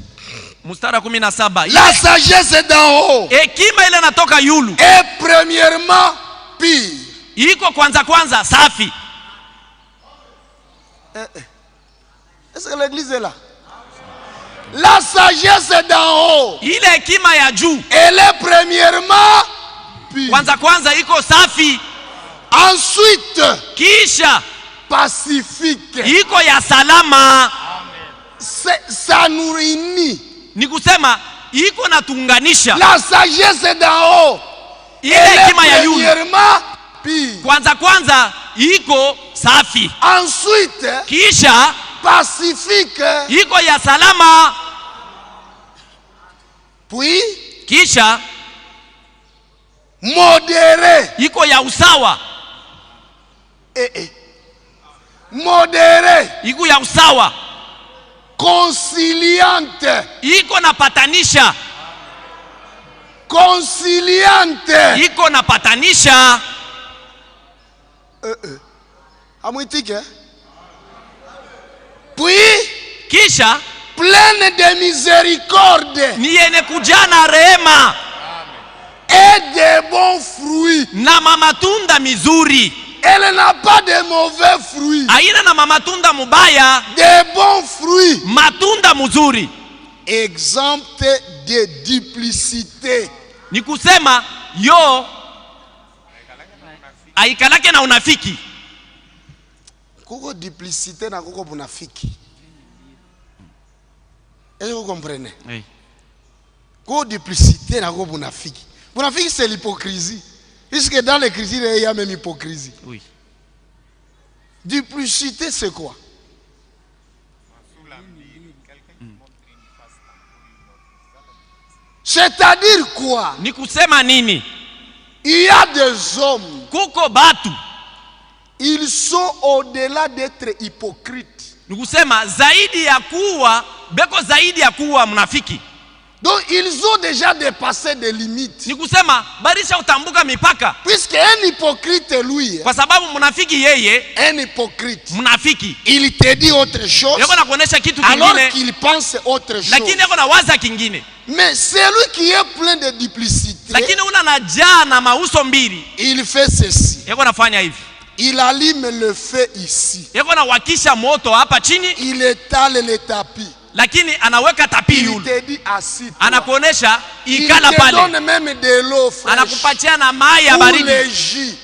Mstari 17. La sagesse d'en haut Hekima ile natoka yulu. est premièrement pure. Iko kwanza safi. Est-ce que l'église est là? La sagesse d'en haut, Ile hekima ya juu elle est premièrement pure. kwanza iko safi. Ensuite, Kisha pacifique. iko ya salama. Ça nous réunit. Ni kusema iko natuunganisha. La sagesse d'en haut, Ile elle est hekima ya yulu premièrement pure. kwanza iko safi. Ensuite, Kisha pacifique. iko ya salama. Puis, Kisha modéré. iko ya usawa. Modéré. Iko ya usawa. Conciliante. Iko napatanisha. Conciliante. Iko napatanisha. Amwitique, hein? Puis, Kisha pleine de miséricorde ni yenye kujana rehema et de bons fruits. na mamatunda mizuri. Elle n'a pas de mauvais fruits. Haina na mamatunda mubaya, De bons fruits. matunda mzuri. Exempte de duplicité. Ni kusema yo aikalake na unafiki. Kuko duplicité na kuko bunafiki. Est-ce que vous comprenez? Hey. Kuko duplicité na kuko bunafiki. Bunafiki c'est l'hypocrisie. Puisque dans l'écriture il y a même hypocrisie. Oui. Duplicité c'est quoi? C'est-à-dire quoi? Ni kusema nini? Il y a des hommes, Kuko batu, ils sont au-delà d'être hypocrites. ni kusema zaidi ya kuwa beko, zaidi ya kuwa mnafiki. Donc ils ont déjà dépassé des limites. Ni kusema barisha utambuka mipaka, Puisque un hypocrite, lui, kwa sababu mnafiki yeye, un hypocrite, mnafiki il te dit autre chose yako na kuonesha kitu alors kingine, qu'il pense autre chose. lakini yako na waza kingine. Mais celui qui est plein de duplicité, Lakini una najaa na mauso mbili, il fait ceci. yako nafanya hivi, Il allume le feu ici. yako na wakisha moto hapa chini, Il étale le tapis. lakini anaweka tapi Il yule, te dit assis. anakuonesha Il ikala te pale, donne même de l'eau fraîche anakupatia na mai ya ou baridi le jus.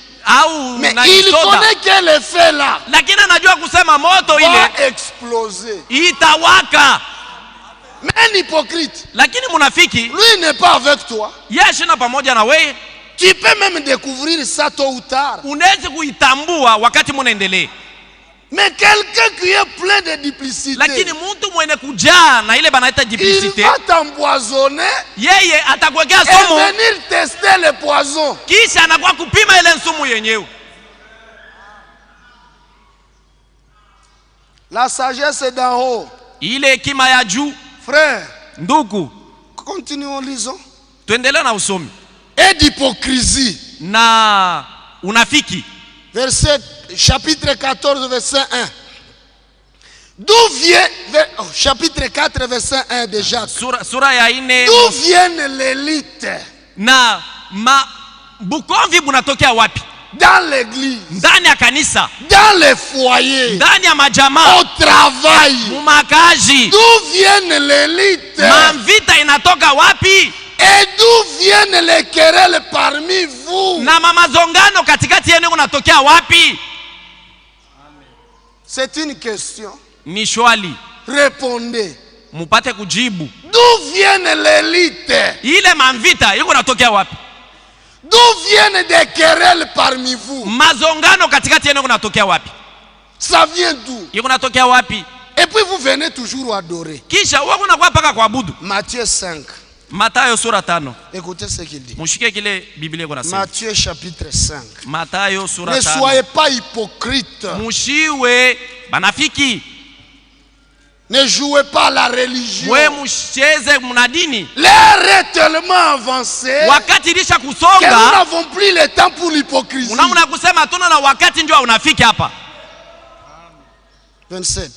au Mais na il soda, connaît que le feu là lakini anajua kusema moto va ile exploser. itawaka. Mais un hypocrite, Lakini munafiki lui n'est pas avec toi. yeye ashina pamoja na wewe, Tu peux même découvrir ça tôt ou tard. unaweza kuitambua wakati munaendelea. Mais quelqu'un qui est plein de duplicité, Lakini mtu mwenye kujaa na ile banaita il duplicité, va t'empoisonner yeye atakuwekea et sumu, venir tester le poison. kisha anakuwa kupima ile sumu yenyewe. La sagesse d'en haut, Ile hekima ya juu, frère, Ndugu, continuons, lisons. tuendelee na usomi. Et d'hypocrisie. Na unafiki. Chapitre 14, verset 1. D'où vient, chapitre 4, verset 1 déjà. Sura ya 4. D'où viennent l'élite? Na bukomvi bunatokea wapi? Dans l'église, ndani ya kanisa, dans les foyers, ndani ya majamaa, au travail, mumakazi. D'où viennent l'élite? Mavita inatoka wapi? Et d'où viennent les querelles parmi vous? Na mamazongano katikati yenu kunatokea wapi? C'est une question. Ni swali. Répondez. Mupate kujibu. D'où viennent l'élite? Ile mavita iko natokea wapi? D'où viennent des querelles parmi vous? Mazongano katikati yenu kunatokea wapi? Ça vient d'où? Iko natokea wapi? Et puis vous venez toujours adorer. Kisha wako unakuwa paka kuabudu. Matthieu 5. Matayo sura 5. Écoutez ce qu'il dit. Mushike kile Biblia iko nasema. Matthieu chapitre 5. Matayo sura 5. Ne soyez pas hypocrites. Mushiwe banafiki. Ne jouez pas à la religion. Mwe mucheze mnadini. L'ère est tellement avancée wakati ilisha que kusonga, nous n'avons plus le temps pour l'hypocrisie. Unamuna kusema tuna na wakati ndio unafiki hapa. 27.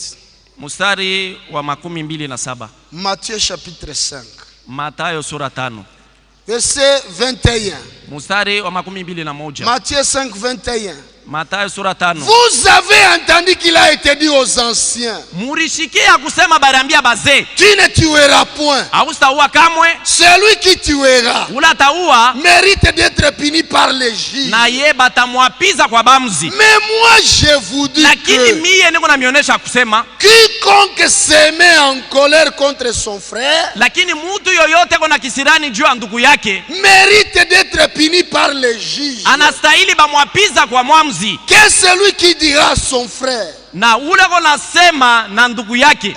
Mstari wa 27. Matthieu chapitre 5. Matayo sura 5. Verset 21. Mstari wa 21. Matthieu 5, 21. Matayo sura 5. Vous avez entendu qu'il a été dit aux anciens, Murishikia kusema bariambia bazee, tu ne tueras point. haustaua kamwe. Celui qui tuera Ula taua mérite d'être puni par les juges. na ye batamwapiza kwa bamzi. Mais moi je vous dis Lakini que mie niko namionesha kusema, quiconque se met en colère contre son frère lakini mtu yoyote kona kisirani juu ya ndugu yake mérite d'être puni par les juges. anastahili bamwapiza kwa mwamzi. Que celui qui dira à son frère Na ule kona sema na ndugu yake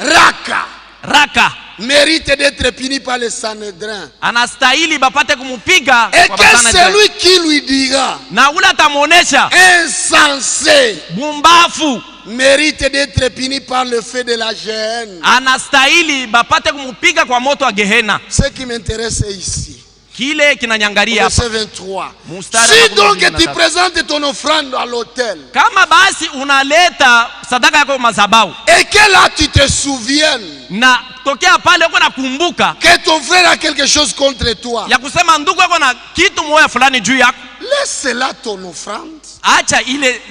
raka mérite d'être puni par le Sanhédrin. anastahili bapate kumupiga Et kwa que Sanhedrin. celui qui lui dira Na ule atamuonesha insensé bumbafu mérite d'être puni par le feu de la Géhenne. anastahili bapate kumupiga kwa moto wa Gehena. Ce qui m'intéresse ici, Kile kinanyangaria hapa. verset 23. Mustari Si wa donc 23. tu présentes ton offrande à l'autel Kama basi unaleta sadaka yako mazabau et que là tu te souviennes na tokea pale uko nakumbuka que ton frère a quelque chose contre toi, ya kusema ndugu yako na kitu moja fulani juu yako, laisse là ton offrande acha ile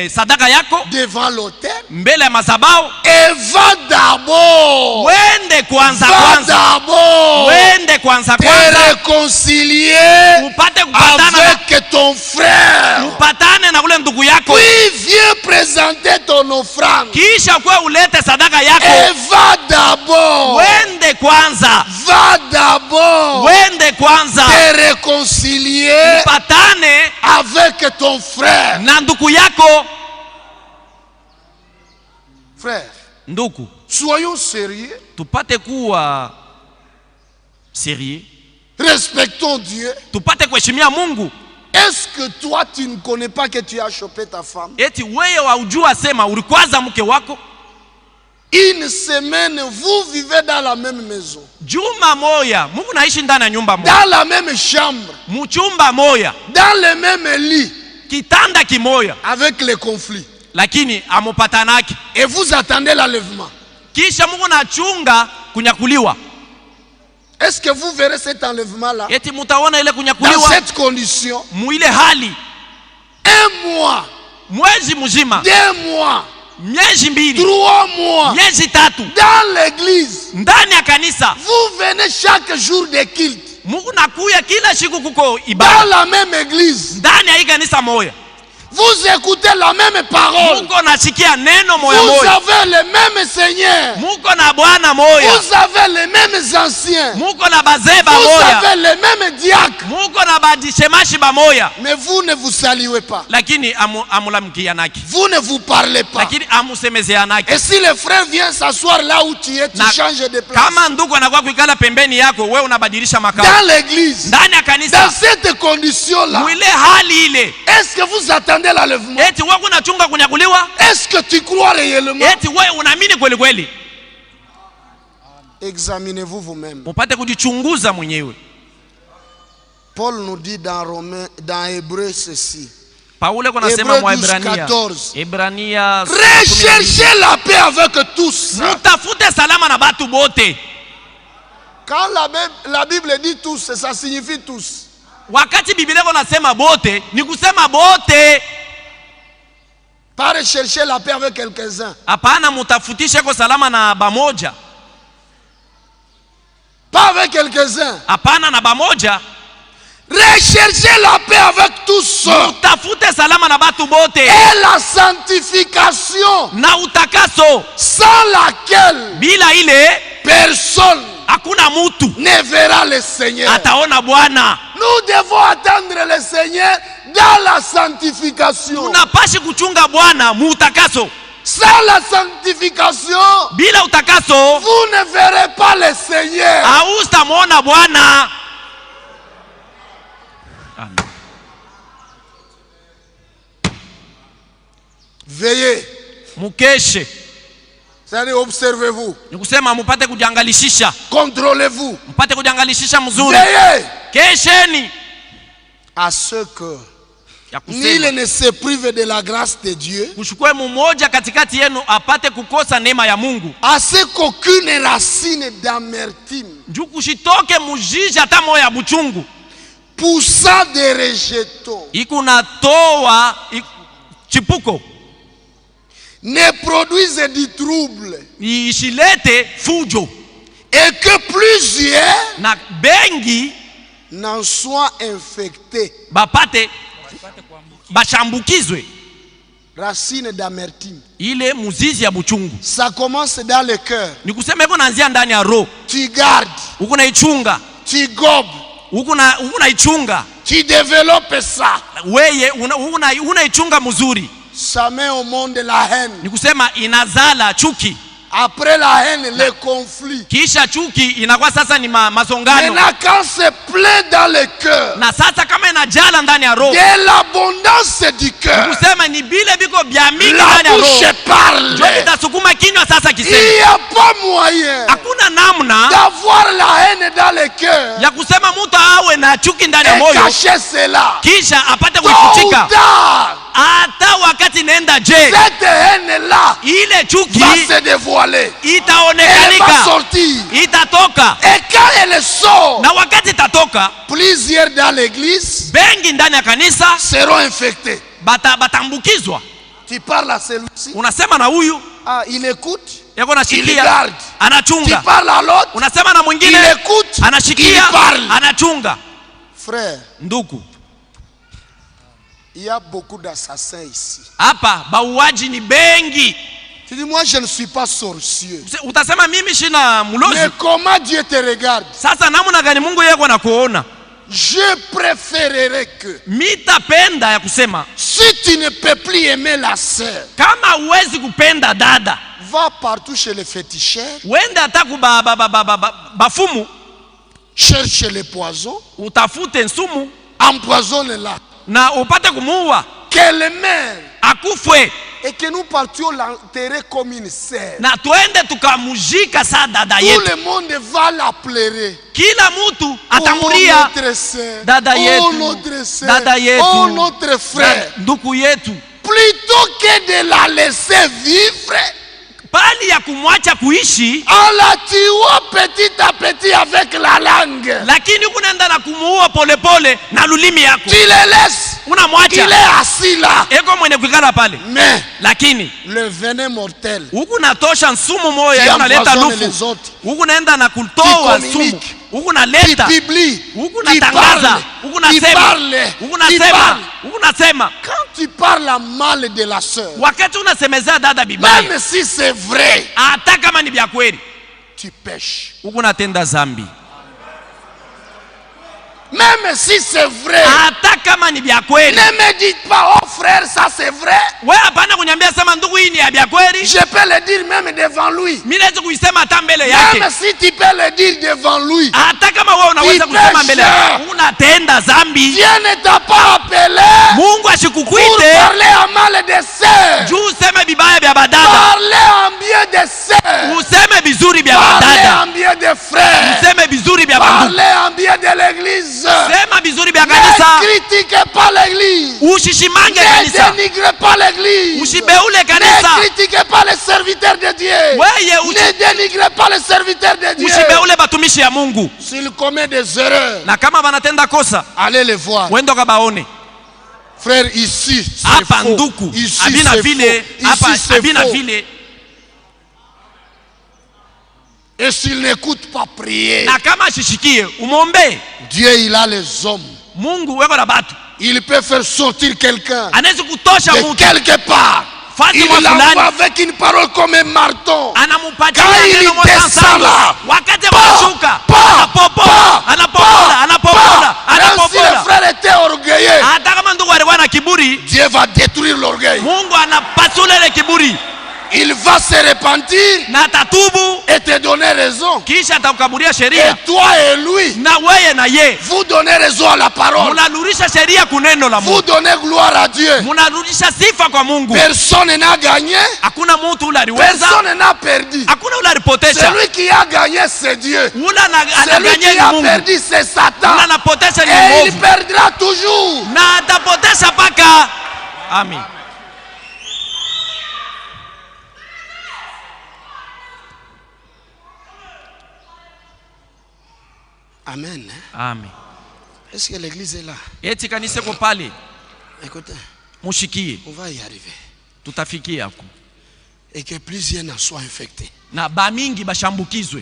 sadaka yako devant l'autel mbele ya mazabau, et va d'abord, wende kwanza te réconcilier upate kupatana avec ton frère. upatane na ule ndugu yako, Puis viens présenter ton offrande kisha kwa ulete sadaka yako. et va d'abord, Wende kwanza te réconcilier upatane avec ton frère. na ndugu yako. Frère, Ndugu, soyons sérieux, tupate kuwa sérieux, respectons Dieu. tupate kuheshimia Mungu. Est-ce que toi tu ne connais pas que tu as chopé ta femme? Eti wewe waujua sema ulikwaza mke wako? Une semaine, vous vivez dans la même maison, Juma moya Mungu naishi ndani ya nyumba moja, dans la même chambre, mchumba moya, dans le même lit, kitanda kimoya, avec les conflits. lakini amupatanaki. Et vous attendez l'enlèvement. Kisha Mungu nachunga kunyakuliwa. Est-ce que vous verrez cet enlèvement-là Eti mutaona ile dans kunyakuliwa cette condition? muile hali 1 mois, mwezi mzima, 2 mois, miezi 2, 3 mois, miezi 3 dans l'église. ndani ya kanisa. Vous venez chaque jour de culte, Mungu nakuya kila siku kuko dans ibada la même église. ndani ya hii kanisa moya. Vous écoutez la même parole. Muko nasikia neno moya Vous moya. avez le même Seigneur. Muko na Bwana moya. Vous avez les mêmes anciens. Muko na bazee ba Vous moya. avez les mêmes diacres. Muko na badishemashi ba moya. Mais vous ne vous saluez pas. Lakini amulamkianaki. Vous ne vous parlez pas. Lakini amusemezeanaki. Et si le frère vient s'asseoir là où tu es, tu Na changes de place. kama ndugu anakuwa kuikala pembeni yako, wewe unabadilisha makao. Dans l'église, Ndani ya dans kanisa, cette condition-là, mwile hali ile. est-ce que vous attendez l'enlèvement? Eti wewe unachunga kunyakuliwa? Est-ce que tu crois réellement? Eti wewe unaamini kweli kweli? Examinez-vous vous-même. Mupate kujichunguza mwenyewe. Paul nous dit dans Hébreux ceci. Paulo kunasema mwa Ebrania. Ebrania. Recherchez la paix avec tous. Mutafute salama na batu bote. Quand la Bible dit tous, ça signifie tous. Wakati Biblia kunasema bote, ni kusema bote. Pas rechercher la paix avec quelques-uns. Hapana, mutafutishe kwa salama na bamoja. Pas avec quelques-uns. Hapana na bamoja. Recherchez la paix avec tous. Mutafute salama na batu bote. Et la sanctification. Na utakaso. Sans laquelle bila ile personne hakuna mutu ne verra le Seigneur. Ataona Bwana. Nous devons attendre le Seigneur dans la sanctification. Tunapashi kuchunga Bwana mu utakaso. Sans la sanctification, bila utakaso, vous ne verrez pas le Seigneur. Hautamwona Bwana. Amen. Veillez. Mukeshe. C'est-à-dire observez-vous. Nikusema mupate kujiangalishisha. Contrôlez-vous. Mupate kujiangalishisha mzuri. Veillez. Kesheni. À ce que nul ne se prive de la grâce de Dieu. Kushukue mmoja katikati yenu apate kukosa neema ya Mungu. À ce qu'aucune racine d'amertume. Nju kushitoke mujiji hata moyo ya buchungu. Poussant des rejetons. Ikunatoa chipuko. Ne produise du trouble. Ishilete fujo. Et que plusieurs na bengi n'en soient infectés. Bapate bashambukizwe. Racine d'amertume. Ile muzizi ya buchungu. Ça commence dans le cœur. Ni kusema iko naanzia ndani ya roho. Tu gardes. Uko naichunga. Tu gobes. Uko naichunga. Tu développes ça. Weye unaichunga mzuri. Ça met au monde la haine. Ni kusema inazala chuki. Après la haine, le conflit. Kisha chuki inakuwa sasa ni mazongano. Maintenant quand c'est plein dans le cœur. Na sasa kama inajala ndani ya roho. De l'abondance du cœur. Ni kusema ni bile biko bya mingi ndani ya roho. La bouche parle. Ndio itasukuma kinywa sasa kisema. Il n'y a pas moyen. Hakuna namna d'avoir la haine dans le cœur. Ya kusema mtu awe na chuki ndani ya moyo. Cacher cela. Kisha apate kuifichika. Hata wakati nenda je. Cette haine là. Ile chuki va se dévoiler. Itaonekanika. Elle va sortir. Itatoka. Et quand elle sort. Na wakati itatoka. Plusieurs dans l'église. Bengi ndani ya kanisa. Seront infectés. Batambukizwa. Tu parles à celui-ci. Unasema na huyu. Ah, il écoute. Yako nashikia. Il garde. Anachunga. Tu parles à l'autre. Unasema na mwingine. Il écoute. Anashikia. Il parle. Anachunga. Frère. Ndugu. Il y a beaucoup d'assassins ici. Hapa bauaji ni bengi. Tu dis moi je ne suis pas sorcier. Utasema mimi sina mulozi. Mais comment Dieu te regarde? Sasa namna gani Mungu yeye anakuona? Je préférerais que mitapenda ya kusema si tu ne peux plus aimer la sœur. Kama uwezi kupenda dada. Va partout chez les féticheurs. Wende ataku bafumu. Cherche les poisons. Utafute nsumu. Empoisonne-la. Na upate kumuua. Qu'elle meure. Akufwe. Et que nous partions l'enterrer comme une sœur. Na tuende tukamujika sa dada yetu. Tout le monde va la pleurer. Kila mutu atamulia. Oh notre sœur. Dada yetu. Oh notre sœur. Dada yetu. Oh notre frère. Ndugu yetu. Plutôt que de la laisser vivre. Pali ya kumwacha kuishi. En la tuant petit à petit avec la langue. Lakini kunaenda na kumuua pole pole na lulimi yako. Tu le laisses. Unamwacha. Il est assis là. Eko mwenye kukala pale. Mais lakini le venin mortel. Huku natosha nsumu moya unaleta lufu. Huku naenda na kutoa nsumu. Huku naleta. Huku natangaza. Huku nasema. Huku nasema. Huku nasema. Quand tu parles mal de la sœur. Wakati unasemezea dada bibaya. Même si c'est vrai. Hata kama ni vya kweli. Tu pêches. Huku natenda zambi. Même si c'est vrai. Hata kama ni vya kweli. Ne me dites pas oh frère ça c'est vrai. Wewe hapana kuniambia sema ndugu hii ni ya vya kweli. Je peux le dire même devant lui. Mimi naweza kuisema hata mbele yake. Même si tu peux le dire devant lui. Hata kama wewe unaweza kusema mbele yake. Unatenda zambi. Dieu ne t'a pas appelé. Mungu ashikukuite. Pour parler en mal des sœurs. Juu useme vibaya vya badada. Parler en bien des sœurs. Useme vizuri vya badada. bien des frères. Mseme bizuri bya bandugu. Parlez en bien de l'église. Sema bizuri bya Ne kanisa. critiquez pas l'église. Ushishimange Ne kanisa. dénigrez pas l'église. Usibeule Ne kanisa. critiquez pas les serviteurs de Dieu. Ne dénigrez pas les serviteurs de Dieu. Usibeule batumishi ya Mungu. S'il commet des erreurs, Na kama banatenda kosa, allez les voir. wendo kabaone. Frère, ici, c'est Hapa faux. nduku, Ici, abina c'est vile, faux. hapa Ici, c'est abina faux. vile. Et s'il n'écoute pas prier, Na kama ashishikie, umombe. Dieu, il a les hommes. Mungu weko na batu. Il peut faire sortir quelqu'un Anaweza kutosha de mtu. quelque part. Fasi Il mwa l'envoie fulani. avec une parole comme un marteau. Anamupatia Quand il neno moja descend sana. là, Wakati pa, wanashuka, pa, anapopola, pa, anapopola, pa, anapopola, pa. Même si le anapopola. frère était orgueilleux, Hata kama ndugu alikuwa na kiburi, Dieu va détruire l'orgueil. Mungu anapasula ile kiburi Il va se repentir na atatubu, et te donner raison. kisha atakukaburia Et sheria. toi et lui, Na weye na ye vous donnez raison à la parole. munarudisha sheria kuneno la Vous Mungu, donnez gloire à Dieu. munarudisha sifa kwa Mungu. Personne n'a gagné. Hakuna mtu ule aliweza, Personne n'a perdu. hakuna ule alipotesha. Celui qui a gagné, c'est Dieu. Ule Celui anaganya qui ni a Mungu, perdu, c'est Satan. ule anapotesha ni Et il mwovu, perdra toujours. na atapotesha paka. Amen. Amen. Amen. Est-ce que l'église est là? Eti kanisa ko pale, Écoutez, mushikie, on va y arriver. tutafikia huko. Et que plusieurs n'en soient infectés. Na ba mingi bashambukizwe.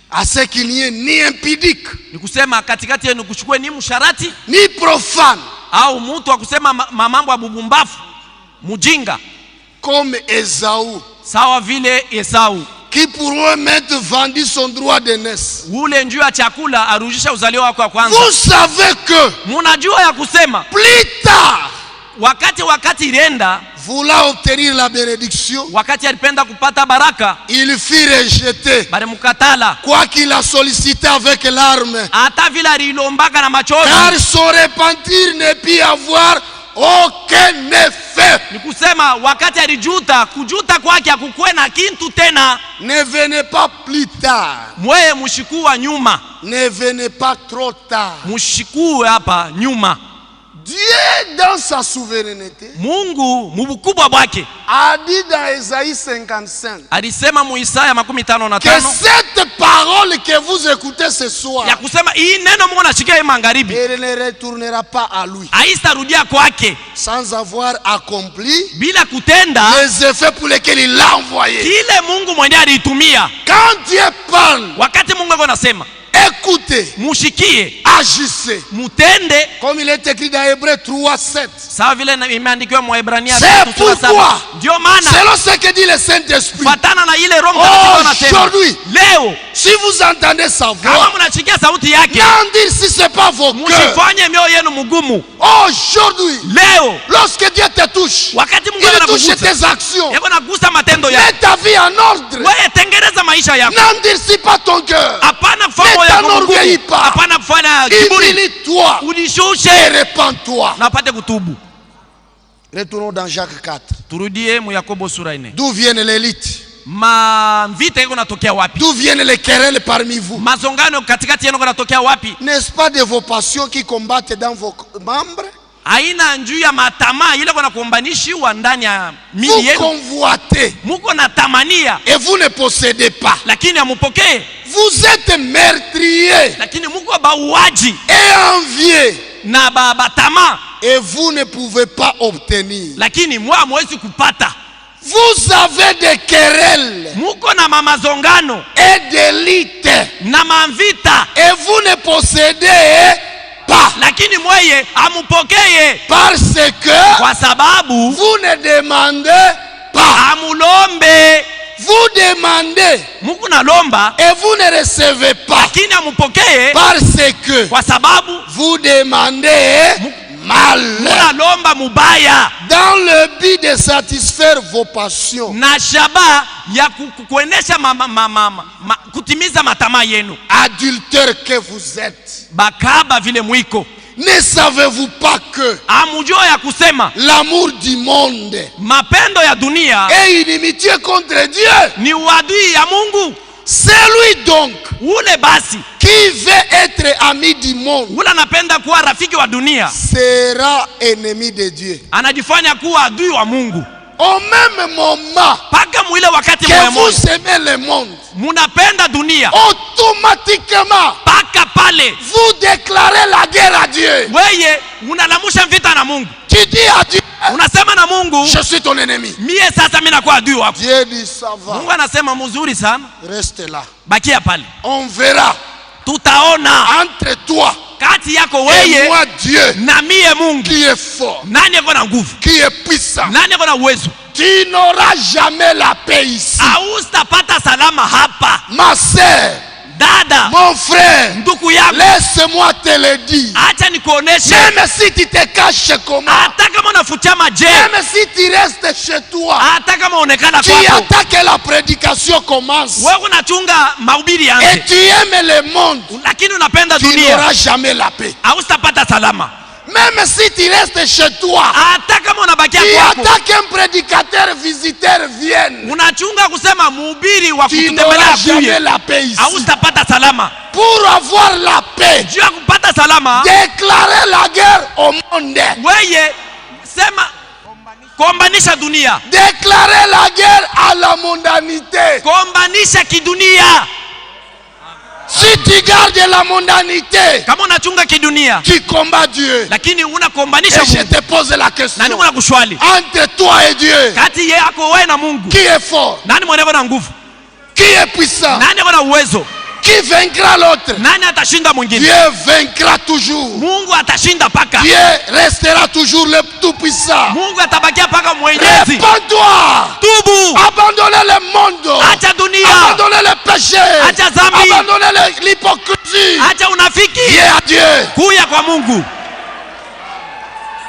À ce qu'il n'y ait ni impudique, Ni kusema katikati yenu kuchukue ni msharati ni profane, au mtu wa kusema mamambo ya bubumbafu, mujinga, comme Esaü, sawa vile Esau. qui pour un maître vendit son droit d'aînesse. Ule njuu ya chakula arudisha uzalio wako wa kwanza. Vous savez que Munajua ya kusema plus tard, wakati ilienda, voulant obtenir la bénédiction, wakati alipenda kupata baraka, il fut rejeté. bali mukatala. Quoi qu'il a sollicité avec larmes, Hata vile alilombaka na machozi. car son repentir ne peut avoir aucun effet. Ni kusema wakati alijuta, kujuta kwake hakukwe na kintu tena. Ne venez pas plus tard. Mweye mushikua nyuma, Ne venez pas trop tard. mushikue hapa nyuma. Dieu, dans sa souveraineté, Mungu mubukubwa bwake a dit dans Ésaïe 55 alisema mu Isaya 55 que cette parole que vous écoutez ce soir, ya kusema hii neno Mungu anashikia hii magharibi elle ne retournera pas à lui haitarudia kwake sans avoir accompli bila kutenda les effets pour lesquels il l'a envoyé. kile Mungu mwenyewe aliitumia. Quand Dieu parle, Wakati Mungu ako nasema écoutez, mushikie, agissez. mutende, Comme il est écrit dans Hébreux 3:7. sawa vile imeandikiwa mu Waebrania C'est 3:7. pourquoi, Ndio maana selon ce que dit le Saint-Esprit, fatana na ile Roho Mtakatifu anasema aujourd'hui, leo, si vous entendez sa kama voix, mnashikia sauti yake, n'en dire si ce n'est pas vos cœurs. msifanye mioyo yenu mugumu. Aujourd'hui, Leo lorsque Dieu te touche, wakati Mungu il touche anakugusa, tes actions. yako nagusa matendo yako, Mets ta vie en ordre. wewe tengeneza maisha yako. N'endurcis pas ton cœur. Hapana kufanya Ne moyo wako t'enorgueillis mgumu, pas. hapana kufanya kiburi, Humilie-toi et unishushe répands-toi. na upate kutubu. Retournons dans Jacques 4. Turudie mu Yakobo sura 4. D'où viennent les luttes? Mavita yako natokea wapi? D'où viennent les querelles parmi vous? Mazongano katikati yenu natokea wapi? N'est-ce pas de vos passions qui combattent dans vos membres? Haina njuu ya matamaa ile kuna kuombanishiwa ndani ya mili Vous yenu. convoitez Muko na tamania et vous ne possédez pas. lakini hamupokee, Vous êtes meurtriers lakini muko bauaji et envieux na batama, et vous ne pouvez pas obtenir. lakini mwa hamwezi kupata. Vous avez des querelles Muko na mamazongano et des luttes na mavita, et vous ne possédez pas lakini mweye hamupokee parce que kwa sababu vous ne demandez pas. hamulombe. Vous demandez Muko nalomba et vous ne recevez pas lakini hamupokee parce que kwa sababu vous demandez mal munalomba mubaya dans le but de satisfaire vos passions. na shaba ya kuendesha kutimiza matamaa yenu. Adultère que vous êtes, Bakaba vile mwiko, ne savez-vous pas que amujua ya kusema l'amour du monde mapendo ya dunia est inimitié contre Dieu? ni uadui ya Mungu. Celui donc ule basi qui veut être ami du monde ule anapenda kuwa rafiki wa dunia sera ennemi de Dieu. anajifanya kuwa adui wa Mungu. Au même moment Paka mwile wakati que moja vous aimez le monde, munapenda dunia, automatiquement paka pale vous déclarez la guerre à Dieu. weye unalamusha vita na Mungu. Tu dis à Dieu, Unasema na Mungu, je suis ton ennemi. mie sasa mimi nakuwa adui wako. Dieu dit ça va. Mungu anasema mzuri sana, Reste là. bakia pale, On verra tutaona entre toi kati yako et weye moi Dieu na mie Mungu qui est fort, nani ako na nguvu, qui est puissant. nani ako na uwezo. Tu n'auras jamais la paix ici. Haustapata salama hapa. Ma sœur, Dada, mon frère, ndugu yangu, laisse-moi te le dire. acha nikuoneshe, Même si tu te caches comment, hata kama unafuchama je, même si tu restes chez toi, hata kama uonekana tu kwako attends que la prédication commence wewe unachunga mahubiri et yanze, tu aimes le monde, lakini unapenda tu dunia, n'auras jamais la paix. haustapata salama. Même si tu restes chez toi, Hata kama unabakia tu kwako, attends qu'un prédicateur visiteur vienne, unachunga kusema mhubiri wa tu kututembelea n'auras jamais kuye, la paix ici. haustapata salama. Pour avoir la paix, Juu ya kupata salama, déclarer la guerre au monde. weye sema kombanisha dunia, Déclarer la guerre à la mondanité. kombanisha kidunia. Si tu gardes la mondanité, Kama unachunga kidunia tu combats Dieu. lakini unakombanisha Et je Mungu, te pose la question. nani mwana kushwali Entre toi et Dieu, kati yako wewe na Mungu, qui est fort? nani mwenye na nguvu, Qui est puissant? nani ana uwezo, Qui vaincra l'autre? nani atashinda mwingine? Dieu vaincra toujours. Mungu atashinda paka, Dieu restera toujours le tout-puissant. Mungu atabakia paka mwenyezi. Répands-toi. Tubu, Abandonnez le monde. acha dunia, Abandonnez le péché. acha dhambi, Abandonnez l'hypocrisie. acha unafiki, Viens à Dieu. kuya kwa Mungu.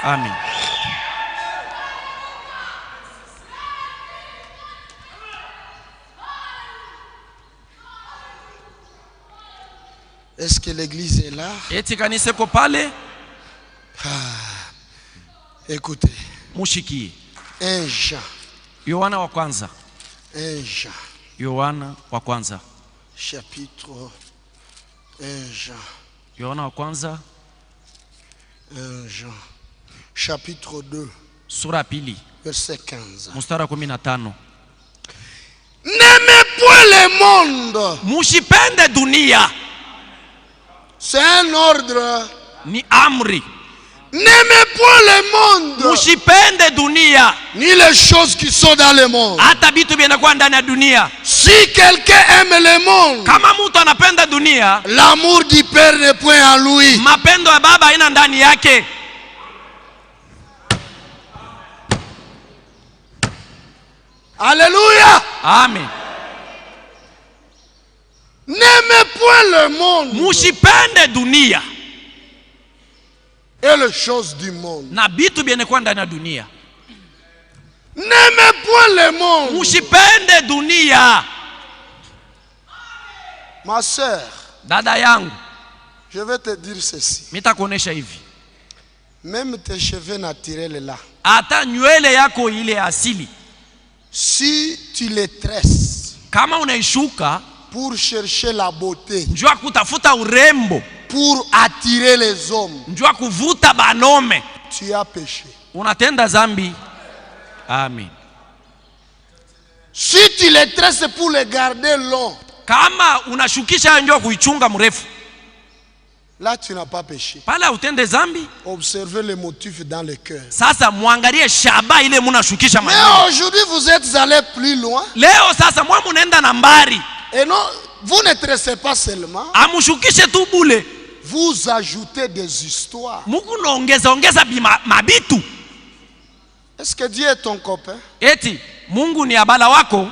Amen. Est-ce que l'église est là? Eti kanisa ko pale, Écoutez. mushikie 1 Jean. Yohana wa kwanza, 1 Jean. Yohana wa kwanza, Chapitre 1 Jean. Yohana wa kwanza 1 Jean. Chapitre 2. sura ya pili Verset 15. mstari wa 15. N'aimez point le monde. Mushipende dunia, C'est un ordre. ni amri. N'aimez point le monde. Mushipende dunia, Ni les choses qui sont dans le monde. hata vitu vinakuwa ndani ya dunia. Si quelqu'un aime le monde, Kama mtu anapenda dunia, l'amour du Père n'est point en lui. mapendo ya baba haina ndani yake. Alléluia. Amen. N'aimez point le monde Mushipende dunia et les choses du monde. na vitu vinakuwa ndani ya dunia. N'aimez point le monde. Mushipende dunia. Ma sœur, Dada yangu, je vais te dire ceci. mitakuonesha hivi, Même tes cheveux naturels là, hata nywele yako ile asili, si tu les tresses kama unaishuka pour chercher la beauté, njua kutafuta urembo, pour attirer les hommes, njua kuvuta banome, tu as péché. unatenda zambi. Amen. Si tu les tresses pour les garder longs, Kama unashukisha njua kuichunga mrefu, là tu n'as pas péché. pala utende zambi. Observez les motifs dans le cœur. Sasa muangalie shaba ile munashukisha Mais maneno. aujourd'hui vous êtes allés plus loin. Leo sasa mwa munaenda na mbari, Et non, vous ne tressez pas seulement, amushukishe tu bule, vous ajoutez des histoires. muku naongeza mabitu. Est-ce que Dieu est ton copain? Eti Mungu ni abala wako.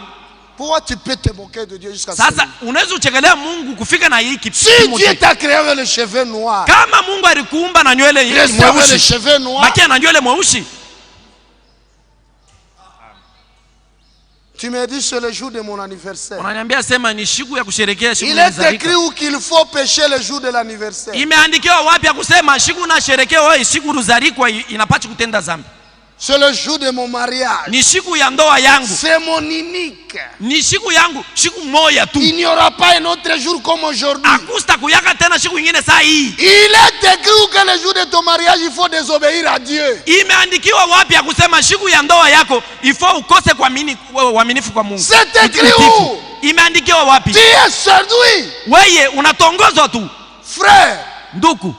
Pourquoi tu peux te moquer de Dieu jusqu'à Sasa ce unaweza uchekelea Mungu kufika na hiki. Si Dieu t'a créé avec les cheveux noirs, Kama Mungu alikuumba na nywele hii reste avec les mweusi, cheveux noirs, bakia na nywele mweusi. tu me dis c'est le jour de mon anniversaire. Unaniambia sema ni siku ya kusherehekea siku Il ya est écrit kuzalika. où qu'il faut pécher le jour de l'anniversaire. Imeandikiwa wapi ya kusema siku na sherekea wewe siku ruzalikwa inapati kutenda zambi. C'est le jour de mon mariage. ni siku ya ndoa yangu, C'est mon unique. ni siku yangu, siku moja tu. Il n'y aura pas un autre jour comme aujourd'hui. Akusta kuyaka tena siku ingine saa hii. Il est écrit que le jour de ton mariage, il faut désobéir à Dieu. Imeandikiwa wapi ya kusema siku ya ndoa yako ifo ukose uaminifu kwa Mungu? C'est écrit où? Imeandikiwa wapi? Tu es séduit. Weye unatongozwa tu. Frère, Nduku,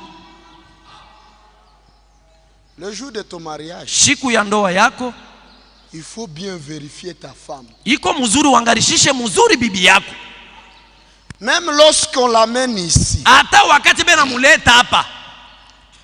le jour de ton mariage, siku ya ndoa yako il faut bien vérifier ta femme. iko mzuri, uangarishishe mzuri bibi yako. Même lorsqu'on l'amène ici, Hata wakati bena muleta hapa,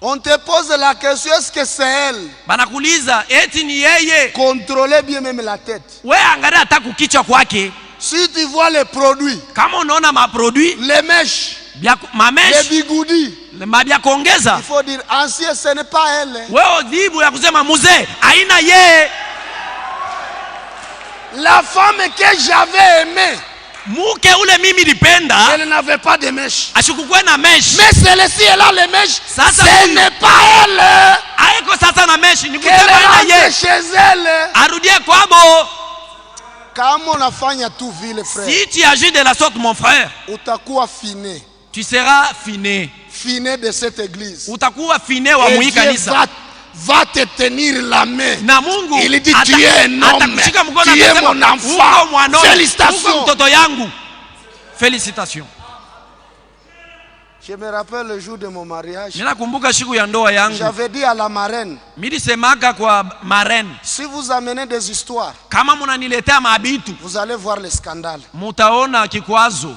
on te pose la question, est-ce que c'est elle? banakuuliza eti ni yeye. Contrôlez bien même la tête. We angalia hata kukichwa kwake. Si tu vois les produits, Kama unaona maproduit les mèches, les mamesh bigoudis, mabya kuongeza, il faut dire, ancien, ce n'est pas elle. wewe jibu ya kusema mzee haina yeye. La femme que j'avais aimée, Muke ule mimi nilipenda elle n'avait pas de mèches. ashikukwe na mesh. Mais celle-ci, elle a les mèches. Ça, ça Ce vous- n'est pas elle. Haiko sasa na mesh, ni Qu'elle kusema haina rentre yeye. chez elle. Arudie kwabo. Kama unafanya tu vile frère, Si tu agis de la sorte mon frère, utakuwa finé. tu seras finé. Finé de cette église. Utakuwa finé wa Et mui Dieu kanisa. va te tenir la main. Na Mungu Il dit, tu es un homme, atakushika mkono, tu es atasema, mon enfant. uko mwanao, Félicitations. uko mtoto yangu. Félicitations. Je me rappelle le jour de mon mariage. Ninakumbuka siku ya ndoa yangu. J'avais dit à la marraine, Milisemaga kwa marraine, si vous amenez des histoires, kama munaniletea mabitu, vous allez voir les scandales. mutaona kikwazo,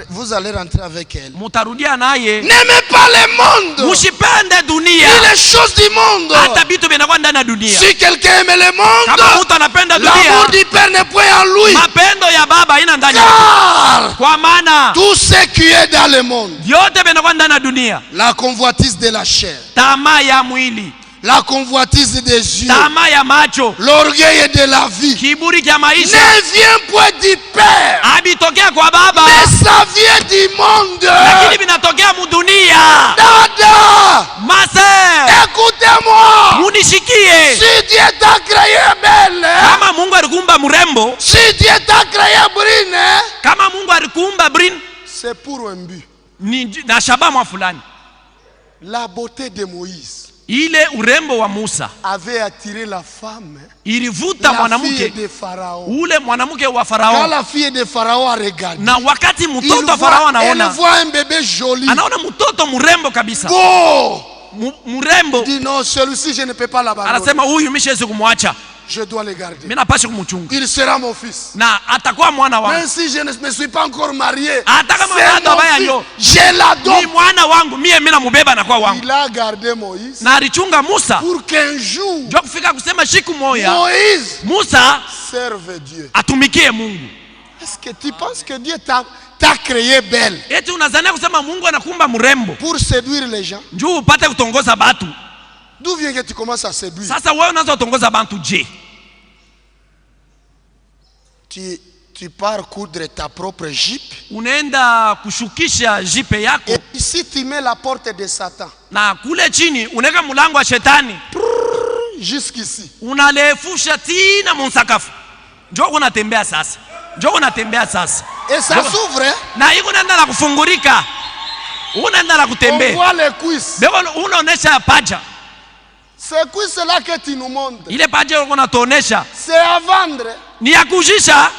Vous allez rentrer avec elle. mutarudia naye. N'aimez pas le monde. Musipende dunia. Ni les choses du monde. Hata vitu vinakuwa ndani ya dunia. Si quelqu'un aime le Kama monde, mtu anapenda l'amour dunia, du Père n'est point en lui. mapendo ya baba haina ndani yake. Car Kwa maana tout ce qui est dans le monde, vyote vinakuwa ndani ya dunia. la convoitise de la chair, Tamaa ya mwili, la convoitise des yeux, tamaa ya macho, l'orgueil de la vie, kiburi cha maisha ne vient point du Père, abitokea kwa baba, mais ça vient du monde. lakini vinatokea mudunia. Dada, Maser, écoutez-moi. munishikie. Si Dieu t'a créé belle, Kama Mungu alikumba mrembo, si Dieu t'a créé brune, kama Mungu alikumba brin, c'est pour un but. ni na shabaha fulani. La beauté de Moïse Ile urembo wa Musa avait attiré la femme, ilivuta la fille mwanamke, de Pharaon. ule mwanamke wa Quand Farao. la fille de Pharaon a regardé, Na wakati elle mtoto wa Farao voit anaona, un bébé joli, anaona mtoto mrembo kabisa, beau. mrembo, Il dit non, celui-ci je ne peux pas l'abandonner. anasema huyu mimi siwezi kumwacha, Je dois le garder. mimi napaswa kumchunga Il sera mon fils. na atakuwa mwana Même wangu. si je ne me suis pas encore marié, Hata kama c'est bado mon baya fils. nyo. Je Ni l'adopte. mwana wangu, mimi namubeba na kwa wangu. Il a gardé Moïse Na alichunga Musa pour qu'un jour, ndio kufika kusema siku moja Moïse Musa serve Dieu. atumikie Mungu. Est-ce que tu penses que Dieu t'a créé belle Eti unazania kusema Mungu anakumba mrembo pour séduire les gens? njoo upate kutongoza batu? D'où vient que tu commences à séduire? Sasa wewe unaanza kutongoza bantu je? Tu pars coudre ta propre jupe. Unaenda kushukisha jipe yako Et ici tu mets la porte de Satan. na kule chini unaweka mlango wa shetani, Jusqu'ici. unalefusha tina msakafu. Njoo unatembea sasa, njoo unatembea sasa, Et ça s'ouvre. Hein? na iko unaenda na kufungurika, unaenda na On kutembea, voit les cuisses. bego unaonesha paja. Ces cuisses là que tu nous montres, Ile paja uko unatuonesha c'est à vendre. ni ya kujisha,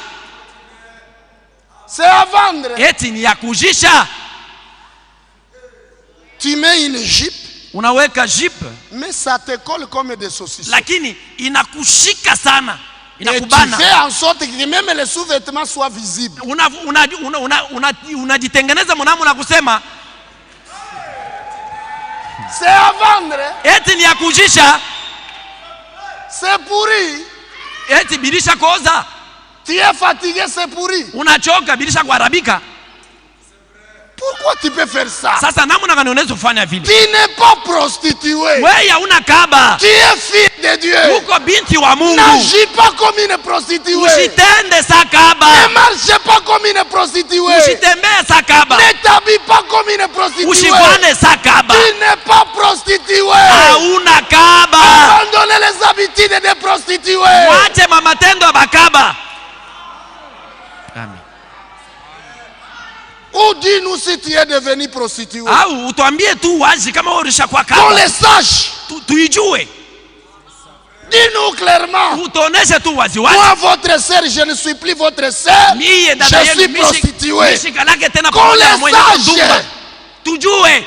C'est à vendre. eti ni ya kujisha. Tu mets une jupe, Unaweka jipe mais ça te colle comme des saucisses. lakini inakushika sana, Et tu inakubana. fais en sorte que même les sous-vêtements soient visibles. Unajitengeneza mwanadamu na kusema C'est à vendre. eti ni ya kujisha, C'est pourri. eti bilisha koza, Tu es fatigué, c'est pourri. unachoka bilisha kuharibika. Pourquoi tu peux faire ça? Sasa namna gani unaweza kufanya vile? Tu n'es pas prostituée. Wewe hauna kaba. Tu es fille de Dieu. Uko binti wa Mungu. N'agis pas comme une prostituée. Usitende sa kaba. Ne marche pas comme une prostituée. Usitembee sa kaba. Ne t'habille pas comme une prostituée. Usivane sa kaba. Tu n'es pas prostituée. Hauna kaba. Abandonnez les habitudes des prostituées. Wache matendo ya bakaba. Amen. Ou dis-nous si tu es devenu prostituée. Au utuambie tu wazi kama wewe ulishakuwa Qu'on kaba. le sache. Tuijue. Dis-nous clairement. Utuoneshe tu wazi wazi. Moi, votre sœur, je ne suis plus votre sœur. Je suis prostituée. Qu'on le sache. Tujue.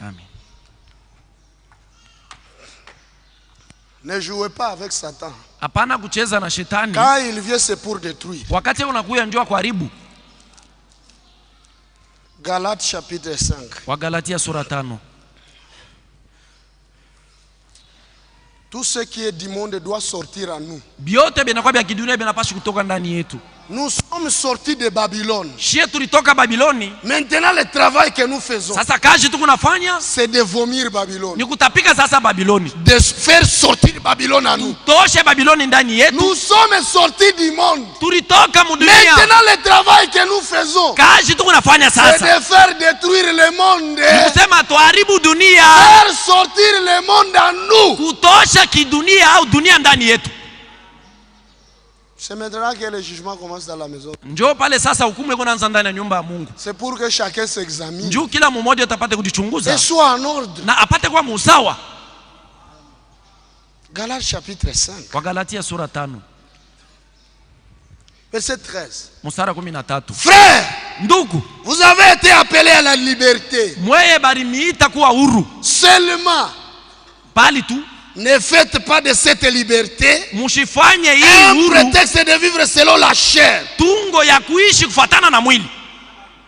Amen. Ne jouez pas avec Satan. Hapana kucheza na shetani. Quand il vient, c'est pour détruire. Wakati unakuja njoo kuharibu. Galates chapitre 5. Wagalatia sura 5. Tout ce qui est du monde doit sortir à nous. Biote binakuwa vya kidunia binapaswa kutoka ndani yetu. Nous sommes sortis de Babylone. Shie tulitoka Babiloni. Maintenant, le travail que nous faisons, Sasa kazi tukunafanya c'est de vomir Babylone. ni kutapika sasa Babiloni. De faire sortir Babylone à nous. Toshe Babiloni ndani yetu. Nous sommes sortis du monde. Tulitoka mudunia. Maintenant, le travail que nous faisons, Kazi tukunafanya c'est sasa de faire détruire le monde. ni kusema tuharibu dunia. Faire sortir le monde à nous. Kutosha kidunia au dunia ndani yetu. C'est maintenant que le jugement commence dans la maison. Njoo pale sasa hukumu iko naanza ndani ya nyumba ya Mungu. C'est pour que chacun s'examine Njoo kila mmoja atapate kujichunguza et soit en ordre. na apate kuwa musawa. Galates chapitre 5, Wagalatia sura 5 verset 13. mstari 13. Frères, Ndugu, vous avez été appelés à la liberté. mweye barimiita kuwa huru. Seulement, Bali tu ne faites pas de cette liberté mshifanye hii un huru prétexte de vivre selon la chair. tungo ya kuishi kufuatana na mwili.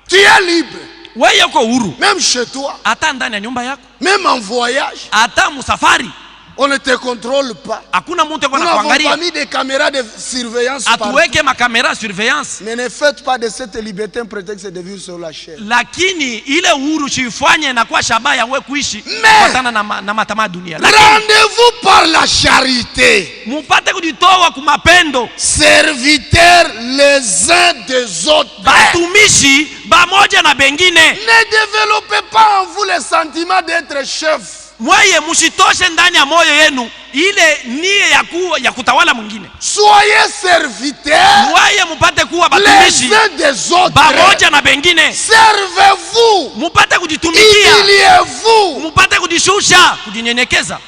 Tu es libre, Wewe uko huru même chez toi, hata ndani ya nyumba yako, même en voyage. hata musafari. On ne te contrôle pas. Hakuna mtu Nous yuko n'avons pas anakuangalia. mis des caméras de surveillance partout. Atuweke makamera surveillance. Mais ne faites pas de cette liberté un prétexte de vivre sur la chair. Lakini ile uhuru shifanye na kuwa shabaha ya wewe kuishi kufuatana na matamaa ya dunia. Lakini Rendez-vous par la charité. mupate kujitoa kwa mapendo. Serviteurs les uns des autres. Batumishi bamoja na bengine. Ne développez pas en vous le sentiment d'être chef. Mweye mshitoshe ndani ya moyo yenu ile nia ya kutawala mwingine. Soyez serviteurs Mweye mupate kuwa les batumishi uns des autres. bamoja na bengine. Servez-vous. Mupate kujitumikia. Humiliez-vous. Mupate kujishusha, kujinyenyekeza.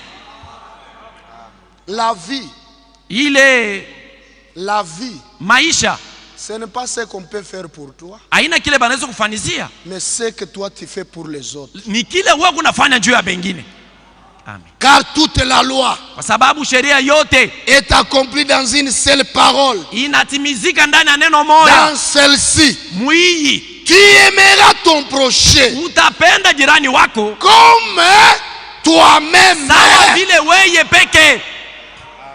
La vie, Ile maisha ce n'est pas ce qu'on peut faire pour toi, haina kile banaweza kufanizia, mais ce que toi tu fais pour les autres. ni kile wewe unafanya juu ya bengine. Amen. Car toute la loi Kwa sababu sheria yote est accomplie dans une seule parole. inatimizika ndani ya neno moja. Dans celle-ci, Mwii, tu aimeras ton prochain utapenda jirani wako comme toi-même. sawa vile wewe peke.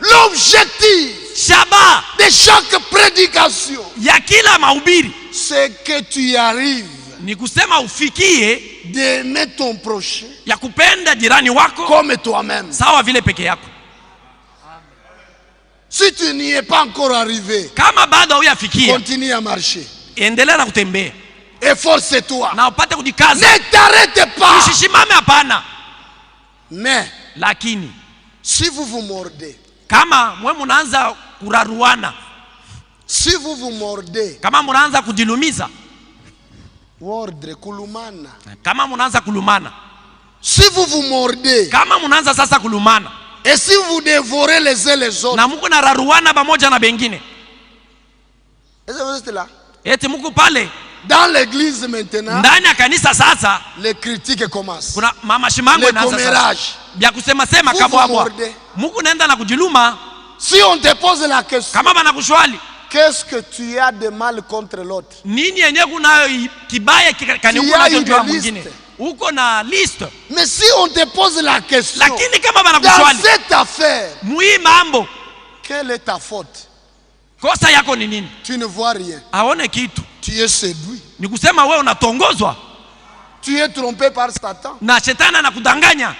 L'objectif Shaba de chaque prédication, ya kila mahubiri c'est que tu arrives ni kusema ufikie d'aimer ton prochain ya kupenda jirani wako comme toi-même. sawa vile peke yako. Si tu n'y es pas encore arrivé, Kama bado huyafikia, continue à marcher. endelea na kutembea Efforce-toi. na upate kujikaza. Ne t'arrête pas. Usishimame, hapana. Mais Lakini si vous vous mordez, kama mwe munaanza kuraruana, si vous vous mordez, kama munaanza kujilumiza, ordre kulumana. kama munaanza kulumana, Si vous vous mordez, kama munaanza sasa kulumana et si vous dévorez les uns les autres, na muko na raruana pamoja na bengine, est-ce que vous êtes là? eti muko pale Dans l'église maintenant, ndani ya kanisa sasa les critiques commencent. kuna mama shimango Le inaanza sasa commérage. bya kusema sema Vous kabwabwa, vous mordez. muko naenda na kujiluma. Si on te pose la question, Kama banakushwali qu'est-ce que tu as de mal contre l'autre? nini yenye kunayo kibaya Tu as kaniunacho une juu ya liste. mwingine, uko na list. Mais si on te pose la question, Lakini kama dans banakushwali cette affaire, mui mambo, quelle est ta faute? Kosa yako ni nini? Tu ne vois rien. Aone kitu. Tu es séduit. Ni kusema wewe unatongozwa. Tu es trompé par Satan. Na shetani anakudanganya.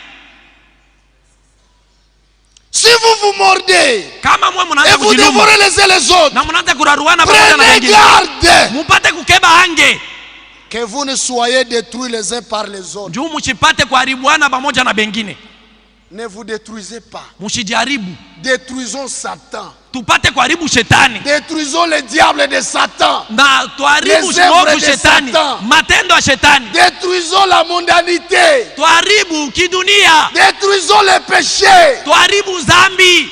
Si vous vous mordez Kama mwe mnaanza et vous kujiluma dévorez les uns les autres, na mnaanza kuraruana pamoja na prenez wengine, garde mupate kukeba ange que vous ne soyez détruits les uns par les autres. juu mchipate kuharibuana pamoja na bengine. Ne vous détruisez pas. Mshijaribu. Détruisons Satan. Tupate kuharibu shetani. Détruisons le diable de Satan. Na tuharibu Les œuvres mwovu de shetani. Satan. Matendo ya shetani. Détruisons la mondanité. Tuharibu kidunia. Détruisons les péchés. Tuharibu zambi.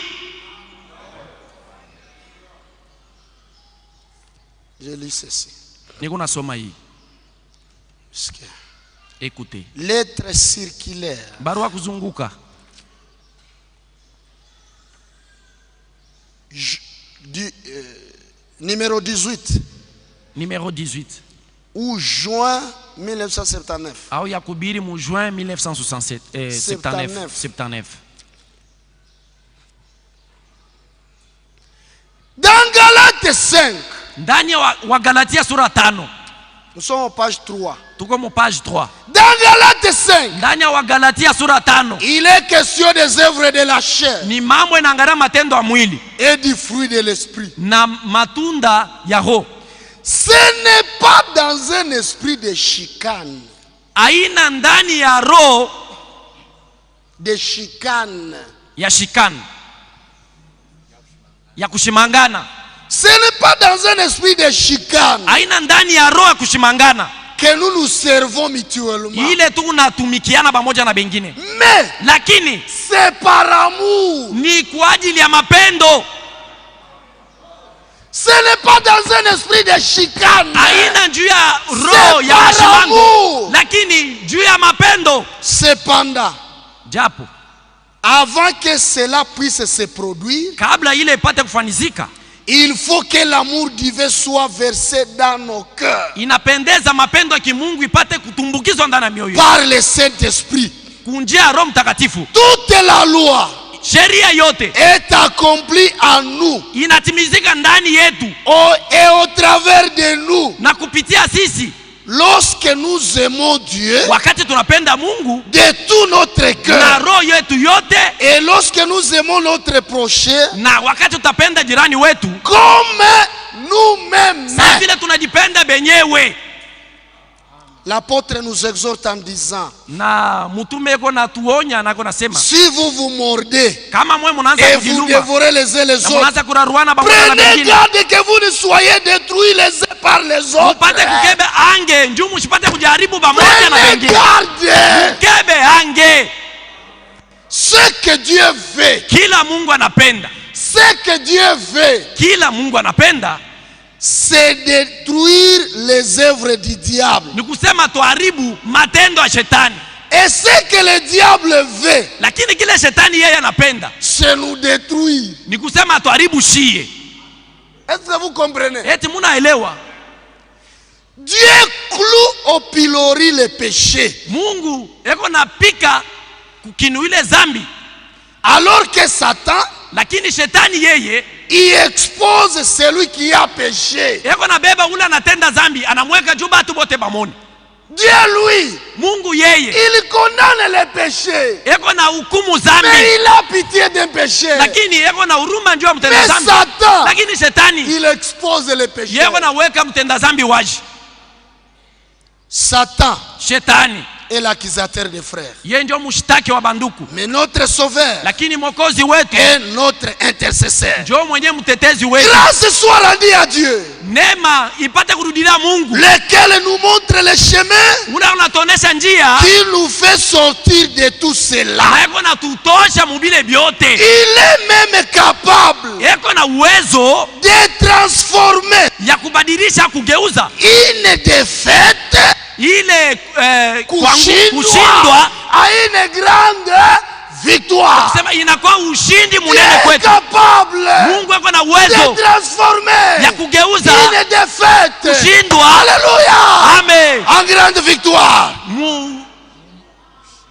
Je lis ceci. Niko nasoma hii. Écoutez. Lettre circulaire. Barua kuzunguka. Numéro 18. Numéro 18. Ou juin 1979. Au Yakubiri mu juin 1979. Dans Galates 5. Ndani wa Galatia sura 5. Nous sommes en page 3. Tuko mu page 3. Dans Galates 5. Ndani wa Galatia sura 5. Il est question des œuvres de la chair. Ni mambo inaangalia matendo ya mwili. Et du fruit de l'esprit. Na matunda ya roho. Ce n'est pas dans un esprit de chicane. Aina ndani ya roho de chicane. Ya chicane. Ya kushimangana. Ce n'est pas dans un esprit de chicane. Aina ndani ya roho ya kushimangana. Que nous nous servons mutuellement. Ile tu unatumikiana pamoja na bengine. Mais lakini c'est par amour. Ni kwa ajili ya mapendo. Ce n'est pas dans un esprit de chicane. Aina juu ya roho ya mashimango. Lakini juu ya mapendo. Cependant, japo avant que cela puisse se produire, kabla ile ipate kufanizika, il faut que l'amour divin soit versé dans nos cœurs. Inapendeza mapendo ya kimungu ipate kutumbukizwa ndani ya mioyo. Par le Saint-Esprit. Kunjia Roho Mtakatifu. Toute la loi sheria yote est accomplie en nous. Inatimizika ndani yetu. Et au travers de nous. Na kupitia sisi. Lorsque nous aimons Dieu, wakati tunapenda Mungu de tout notre cœur, na roho yetu yote, et lorsque nous aimons notre prochain, na wakati tutapenda jirani wetu comme nous-mêmes, sasa vile tunajipenda benyewe. L'apôtre nous exhorte en disant, na mtume yuko natuonya na kunasema, si vous vous mordez kama mwe mnaanza kujiluma, et vous dévorez les uns les autres, prenez garde que vous ne soyez détruits les uns par les autres. Mupate kukebe ange njoo msipate kujaribu pamoja na wengine. Mukebe ange. Ce que Dieu veut, kila Mungu anapenda, ce que Dieu veut, kila Mungu anapenda, c'est détruire les œuvres du diable. Ni kusema tuharibu matendo ya shetani. Et ce que le diable veut, lakini kile shetani yeye anapenda, c'est nous détruire. Ni kusema tuharibu shie. Est-ce que vous comprenez? Eti munaelewa? Dieu cloue au pilori le péché. Mungu eko napika kukinuile zambi. Alors que Satan, lakini shetani yeye, il expose celui qui a péché. Eko na beba ule anatenda zambi, anamweka juu batu bote bamoni. Dieu lui, Mungu yeye, il condamne le péché. Eko na hukumu zambi. Mais il a pitié d'un péché. Lakini eko na huruma njoo mtenda Mais zambi. Satan, lakini shetani, il expose le péché. Eko na weka mtenda zambi waji. Satan, shetani est l'accusateur des frères. Yeye ndio mshtaki wa banduku. Mais notre sauveur, lakini mwokozi wetu, est notre intercesseur. Ndio mwenye mtetezi wetu. Grâce soit rendue à Dieu. Neema ipate kurudilia Mungu. Lequel nous montre le chemin. Ule unatonesha njia. Qui nous fait sortir de tout cela. Eko na tutosha mubile biote. Il est même capable. Eko na uwezo de transformer. Ya kubadilisha, kugeuza. Une défaite. Ile kushindwa a une grande victoire. Kusema inakuwa ushindi munene kwetu. Capable. Mungu ako na uwezo de transformer. Ya kugeuza une défaite. Kushindwa. Alléluia. Amen. En grande victoire.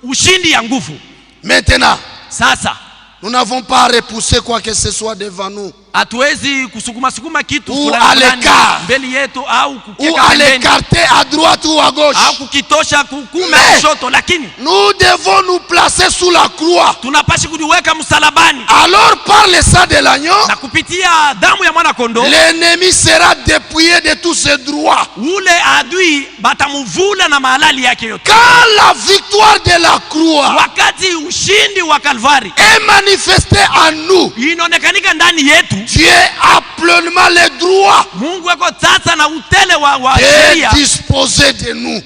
Ushindi ya nguvu. Maintenant, sasa nous n'avons pas repoussé quoi que ce soit devant nous. Hatuwezi kusukuma kitu ou fulani à l'écart, mbele yetu au ou kukieka à pembeni l'écarter à droite ou à gauche. au kukitosha kukume Mais kushoto, lakini nous devons nous placer sous la croix. tunapashi kujiweka msalabani, Alors par le sang de l'agneau, na kupitia damu ya mwana kondoo l'ennemi sera dépouillé de tous ses droits. ule adui batamuvula na mahalali yake yote. Quand la victoire de la croix Wakati ushindi wa Kalvari est manifestée en nous, inaonekanika ndani yetu, Dieu a pleinement le droit Mungu ako sasa na utele wa de sheria disposer de nous.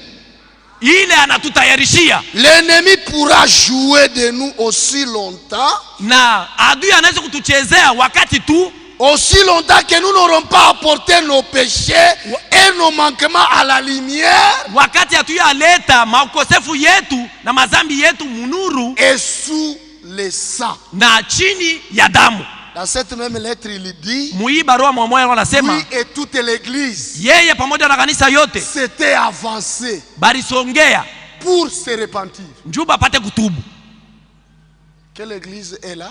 ile anatutayarishia, L'ennemi pourra jouer de nous aussi longtemps, na adui anaweza kutuchezea wakati tu aussi longtemps que nous n'aurons pas apporté nos péchés et nos manquements à la lumière wakati hatuyaleta makosefu yetu na mazambi yetu munuru et sous le sang. na chini ya damu. Dans cette même lettre, il dit, Mui barua mwamoya wanasema lui et toute l'église yeye pamoja na kanisa yote s'était avancé barisongea pour se repentir. njuu bapate kutubu. Que l'église est là?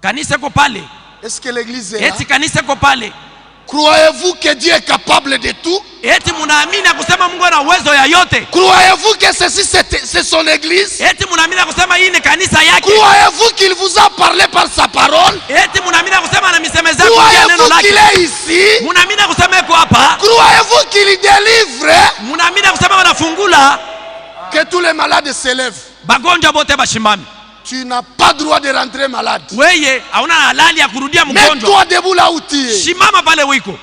Kanisa ko pale, Est-ce que l'église est là? eti kanisa ko pale, Croyez-vous que Dieu est capable de tout? eti munaamini kusema Mungu ana uwezo ya yote? Croyez-vous que ceci c'est son église? Eti munaamini kusema hii ni kanisa yake? Croyez-vous qu'il vous a parlé par sa parole? Eti munaamini kusema na misemo zake kwa neno Croyez-vous qu'il lake? est ici? Munaamini kusema yuko hapa? Croyez-vous qu'il délivre? Munaamini kusema wanafungula Que tous les malades se lèvent? bagonjwa bote bashimami? Tu n'as pas droit de rentrer malade. Weye hauna halali ya kurudia mgonjwa. Mets-toi debout là où tu es. Shimama pale wiko.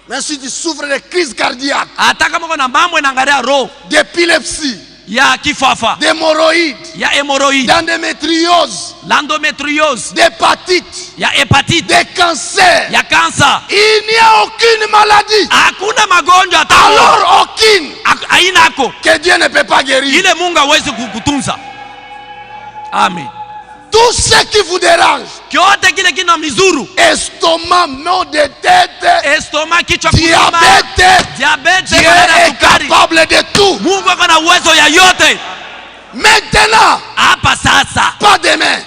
Mais si tu souffres de crise cardiaque, Hata kama uko na mambo inaangalia roho, d'épilepsie, ya kifafa, d'hémorroïdes, ya hémorroïde, d'endométriose, l'endométriose, d'hépatite, ya hepatite, de cancer, ya kansa. il n'y a aucune maladie, Hakuna magonjwa hata alors aucune, aina yako que Dieu ne peut pas guérir. ile Mungu hawezi kukutunza. Amen. Tout ce qui vous dérange, Kyote kile kina mizuru, estomac, maux de tête, estoma, kichwa kuluma, diabète, Dieu diabetes, est capable de tout. Mungu ako na uwezo ya yote. Maintenant, Hapa sasa, pas demain,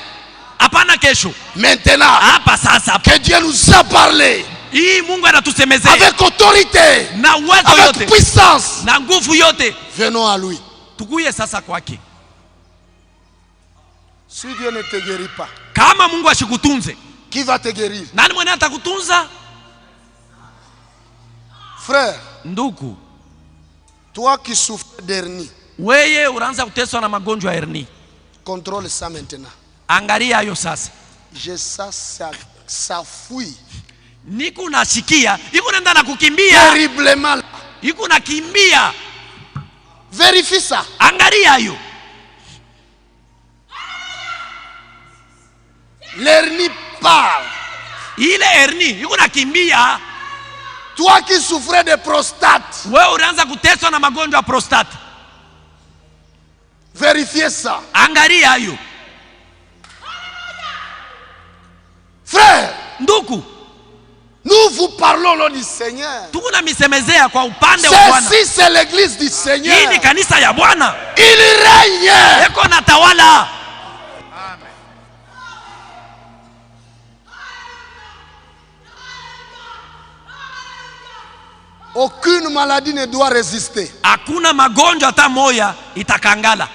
hapana kesho. maintenant, Hapa sasa, que Dieu nous a parlé hii Mungu anatusemezea avec autorité, na uwezo avec yote puissance. na nguvu yote. Venons à lui. Tukuye sasa kwake. Si Dieu ne te guérit pas, Kama Mungu ashikutunze, qui va te guérir? nani mwenye atakutunza? Frère, Ndugu, toi qui souffres d'hernie, weye unaanza kuteswa na magonjwa ya hernia. contrôle ça maintenant. Angalia hayo sasa. Je sens ça fuit Niko nasikia, iko naenda na kukimbia, terriblement. iko nakimbia. Vérifie ça. Angalia hayo. L'hernie part. Ile hernia iko nakimbia. Toi qui souffrais de prostate, Wewe unaanza kuteswa na magonjwa ya prostate. vérifiez ça. Angalia hayo. Frère, Ndugu, nous vous parlons au nom du Seigneur. tuko na misemezea kwa upande wa Bwana. Ceci c'est l'église du Hii Seigneur. ni kanisa ya Bwana. Il règne. Eko na tawala. Aucune maladie ne doit résister. Hakuna magonjwa hata moya itakangala.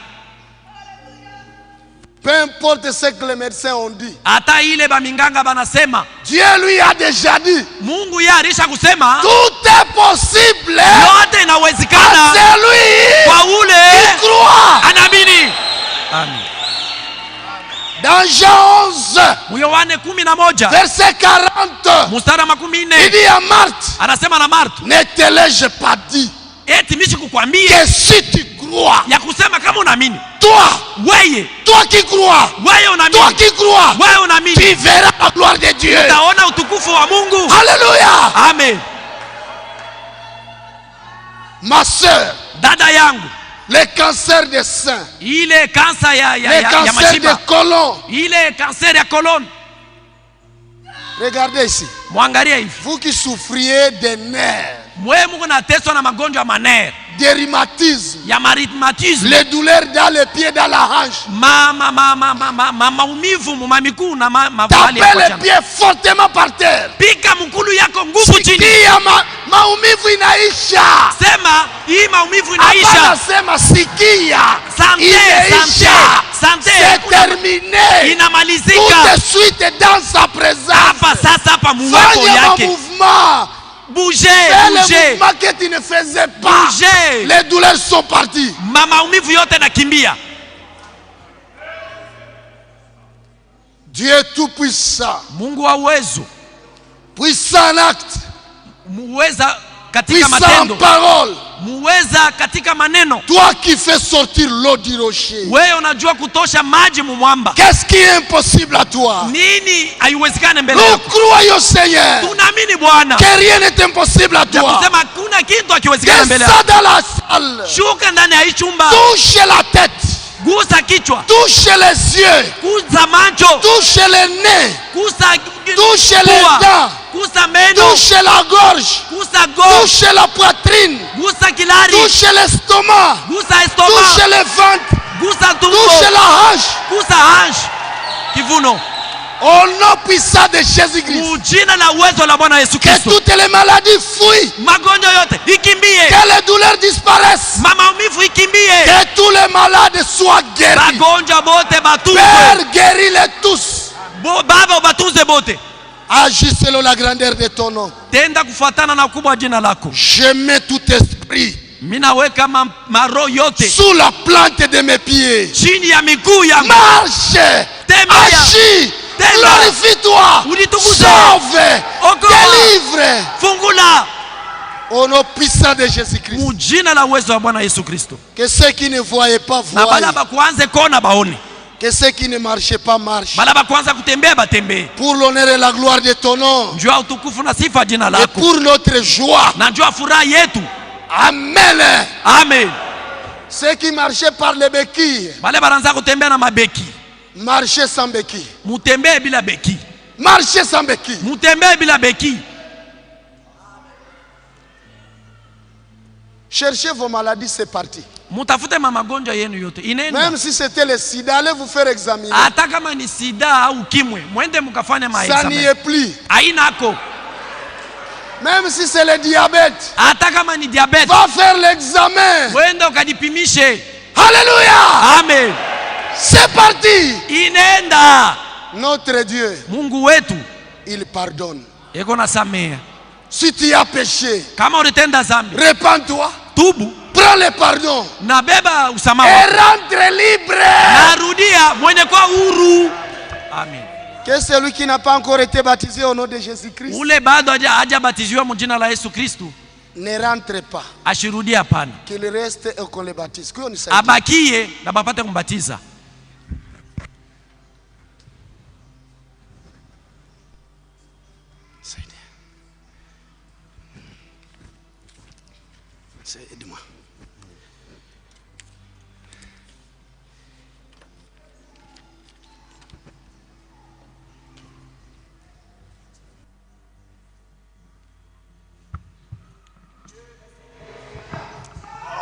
Peu importe ce que les médecins ont dit. Hata ile baminganga banasema, Dieu lui a déjà dit, Mungu yeye alisha kusema tout est possible yote à inawezekana celui kwa qui ule croit. anaamini. Amen. Dans Jean 11, Yohane 11 verset 40, mstari wa il 14 dit à Marthe, anasema na Marta, ne te l'ai-je pas dit eti mishi kukwambia que si tu crois, ya kusema kama unaamini, toi qui crois, wewe toi unaamini, qui crois, wewe tu unaamini, verras la gloire de Dieu. utaona utukufu wa Mungu. Alléluia. Amen. Ma soeur, Dada yangu, le cancer des seins, ile kansa ya le cancer mashiba, des colons, ile kanseri ya koloni, regardez ici, mwangalie hivi, vous qui souffriez des nerfs, mwe Mungu nateswa na magonjwa ya manere, des rhumatismes, ya marithmatisme, les douleurs dans les pieds, dans la hanche. maumivu mumamikuu na mahali Tapez ya les kuachana. pieds fortement par terre. Pika mkulu yako nguvu chini. Sikia maumivu inaisha. Sema hii maumivu Hapana inaisha. sema sikia. Sante, Imeisha. sante. C'est terminé. Inamalizika. Tout de suite dans sa présence. Hapa sasa hapa muwepo Fanya yake. mouvement. Bougez, Fais le bougez. mouvement que tu ne faisais pas. Bougez. Les douleurs sont parties. Maumivu yote nakimbia. Dieu est tout puissant. Mungu wa uwezo. Puissant en acte. Muweza katika Puissant en matendo. parole. Muweza katika maneno. Toi qui fais sortir l'eau du rocher. Wewe unajua kutosha maji mumwamba. Qu'est-ce qui est impossible à toi? Nini haiwezekane mbele Nous yako? croyons au Seigneur Tunaamini Bwana. que rien n'est impossible à Ya toi. kusema hakuna kitu hakiwezekana mbele yako. Descends dans la salle. Shuka ndani ya hii chumba. Touche la tête. Gusa kichwa. Touche les yeux. Gusa macho. Touche les nez. Gusa Touche les pua. dents. Gusa meno. Touche la gorge. Gusa goo. Touche la poitrine. Gusa kilari. Touche l'estomac. Gusa estoma. Touche le ventre. Gusa tumbo. Touche la hanche. Gusa hanche. Kivuno. Au nom puissant de Jésus-Christ. Jina la uwezo la Bwana Yesu Que Kristo. toutes les maladies fuient. Magonjwa yote ikimbie. Que les douleurs disparaissent. Maumivu ikimbie. Que tous les malades soient guéris. Magonjwa bote batuzwe. Père, guéris-les tous. Baba ubatuze bote. Agis selon la grandeur de ton nom. Tenda kufuatana na ukubwa wa jina lako. Je mets tout esprit Minaweka maro yote sous la plante de mes pieds. chini ya miguu yangu. Marche. Tembea. Agis. Tenda. Glorifie-toi. Unitukuze. Sauve. Okoa. Délivre. Fungula. Au nom puissant de Jésus-Christ. Mujina la uwezo wa Bwana Yesu Kristo. Que ceux qui ne voyaient pas Na voient. bala bakuanze kona baone. Que ceux qui ne marchaient pas marchent. Bala bakuanza kutembea batembee. Pour l'honneur et la gloire de ton nom. Njua utukufu na sifa jina Et lako. pour notre joie. Na njua furaha yetu. Amen. Amen. Ceux qui marchaient par les béquilles. Bale baranza kutembea na mabeki. Marchez sans béquilles. Mutembee bila beki. Marchez sans béquilles. Mutembee bila beki. Cherchez vos maladies, c'est parti. Mutafute magonjwa yenu yote. Inenda. Même si c'était le sida, allez vous faire examiner. Hata kama ni sida au ukimwe, mwende mukafanya Ça n'y maexamen. est plus. Hainako. Même si c'est le diabète, Hata kama ni diabete, va faire l'examen. mwende ukajipimishe. Alléluia. Amen. C'est parti. Inenda. Notre Dieu, Mungu wetu il pardonne. eko na samea. Si tu as péché, Kama ulitenda zambi, repens-toi, tubu prends le pardon na beba et usamaha. rentre libre. Narudia mwenye kwa huru. Amen. Que celui qui n'a pas encore été baptisé au nom de Jésus-Christ Ule bado hajabatiziwa mjina la Yesu Kristo, ne rentre pas. ashirudie hapana. Qu'il reste et qu'on le baptise. Qu'on essaie. Abakie na bapate kumbatiza. Aide-moi.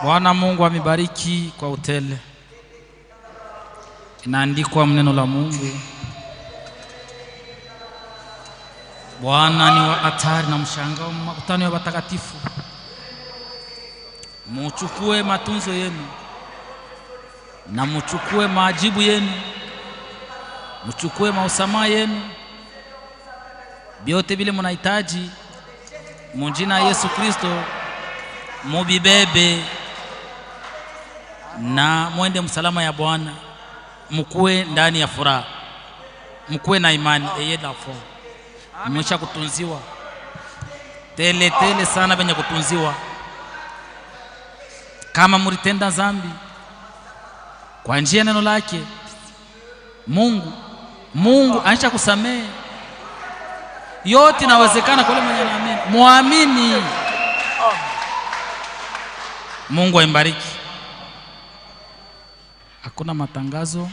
Bwana Mungu amebariki kwa utele. Inaandikwa neno la Mungu, Bwana ni wa hatari na mshangao makutano ya watakatifu. Muchukue matunzo yenu na muchukue majibu yenu, muchukue mausama yenu, vyote vile mnahitaji mjina Yesu Kristo, mubibebe na mwende msalama ya Bwana, mkuwe ndani ya furaha, mkuwe na imani eyedafo. Mwisha kutunziwa tele sana benye kutunziwa. Kama mulitenda zambi, kwa njia neno lake Mungu anisha kusamehe. Yote inawezekana kwa yule mwenye anaamini. Muamini. Mungu aimbariki. Hakuna matangazo.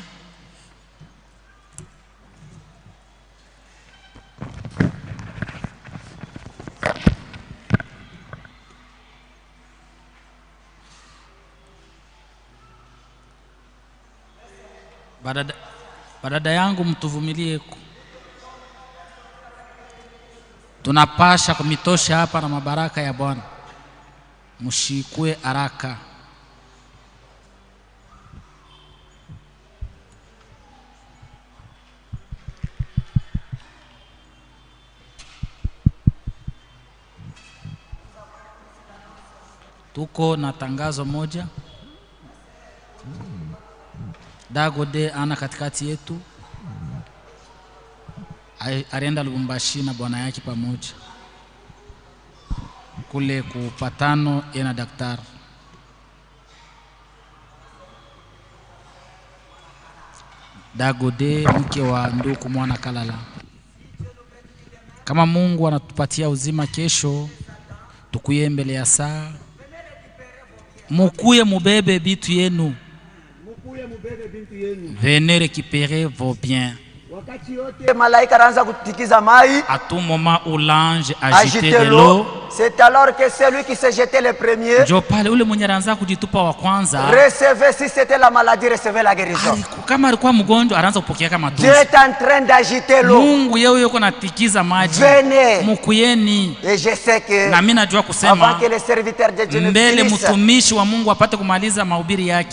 Badada yangu mtuvumilie. Tunapasha kumitosha hapa na mabaraka ya Bwana. Mshikwe haraka. Tuko na tangazo moja. Dagode ana katikati yetu. Alienda Lubumbashi na bwana yake pamoja. Kule kupatano na daktari. Dagode mke wa nduku mwana Kalala. Kama Mungu anatupatia uzima kesho, tukuye mbele ya saa. Mukuye mubebe bitu yenu. Venez récupérer vos biens. À tout moment où l'ange agitait de l'eau, c'est alors que celui qui s'est jeté le premier recevait, si c'était la maladie, recevait la guérison. Dieu est en train d'agiter l'eau. Venez. Et je sais que avant que les serviteurs de Dieu ne finissent,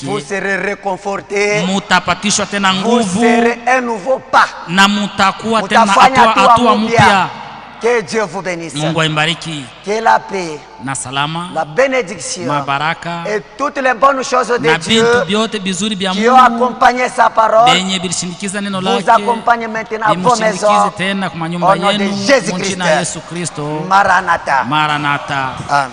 vous serez réconfortés. Vous serez un nouveau pas. Que Dieu vous bénisse. Que la paix, la bénédiction et toutes les bonnes choses de Dieu qui ont accompagné sa parole vous accompagnent maintenant à vos maisons. Au nom de Jésus-Christ. Maranatha. Maranatha. Amen.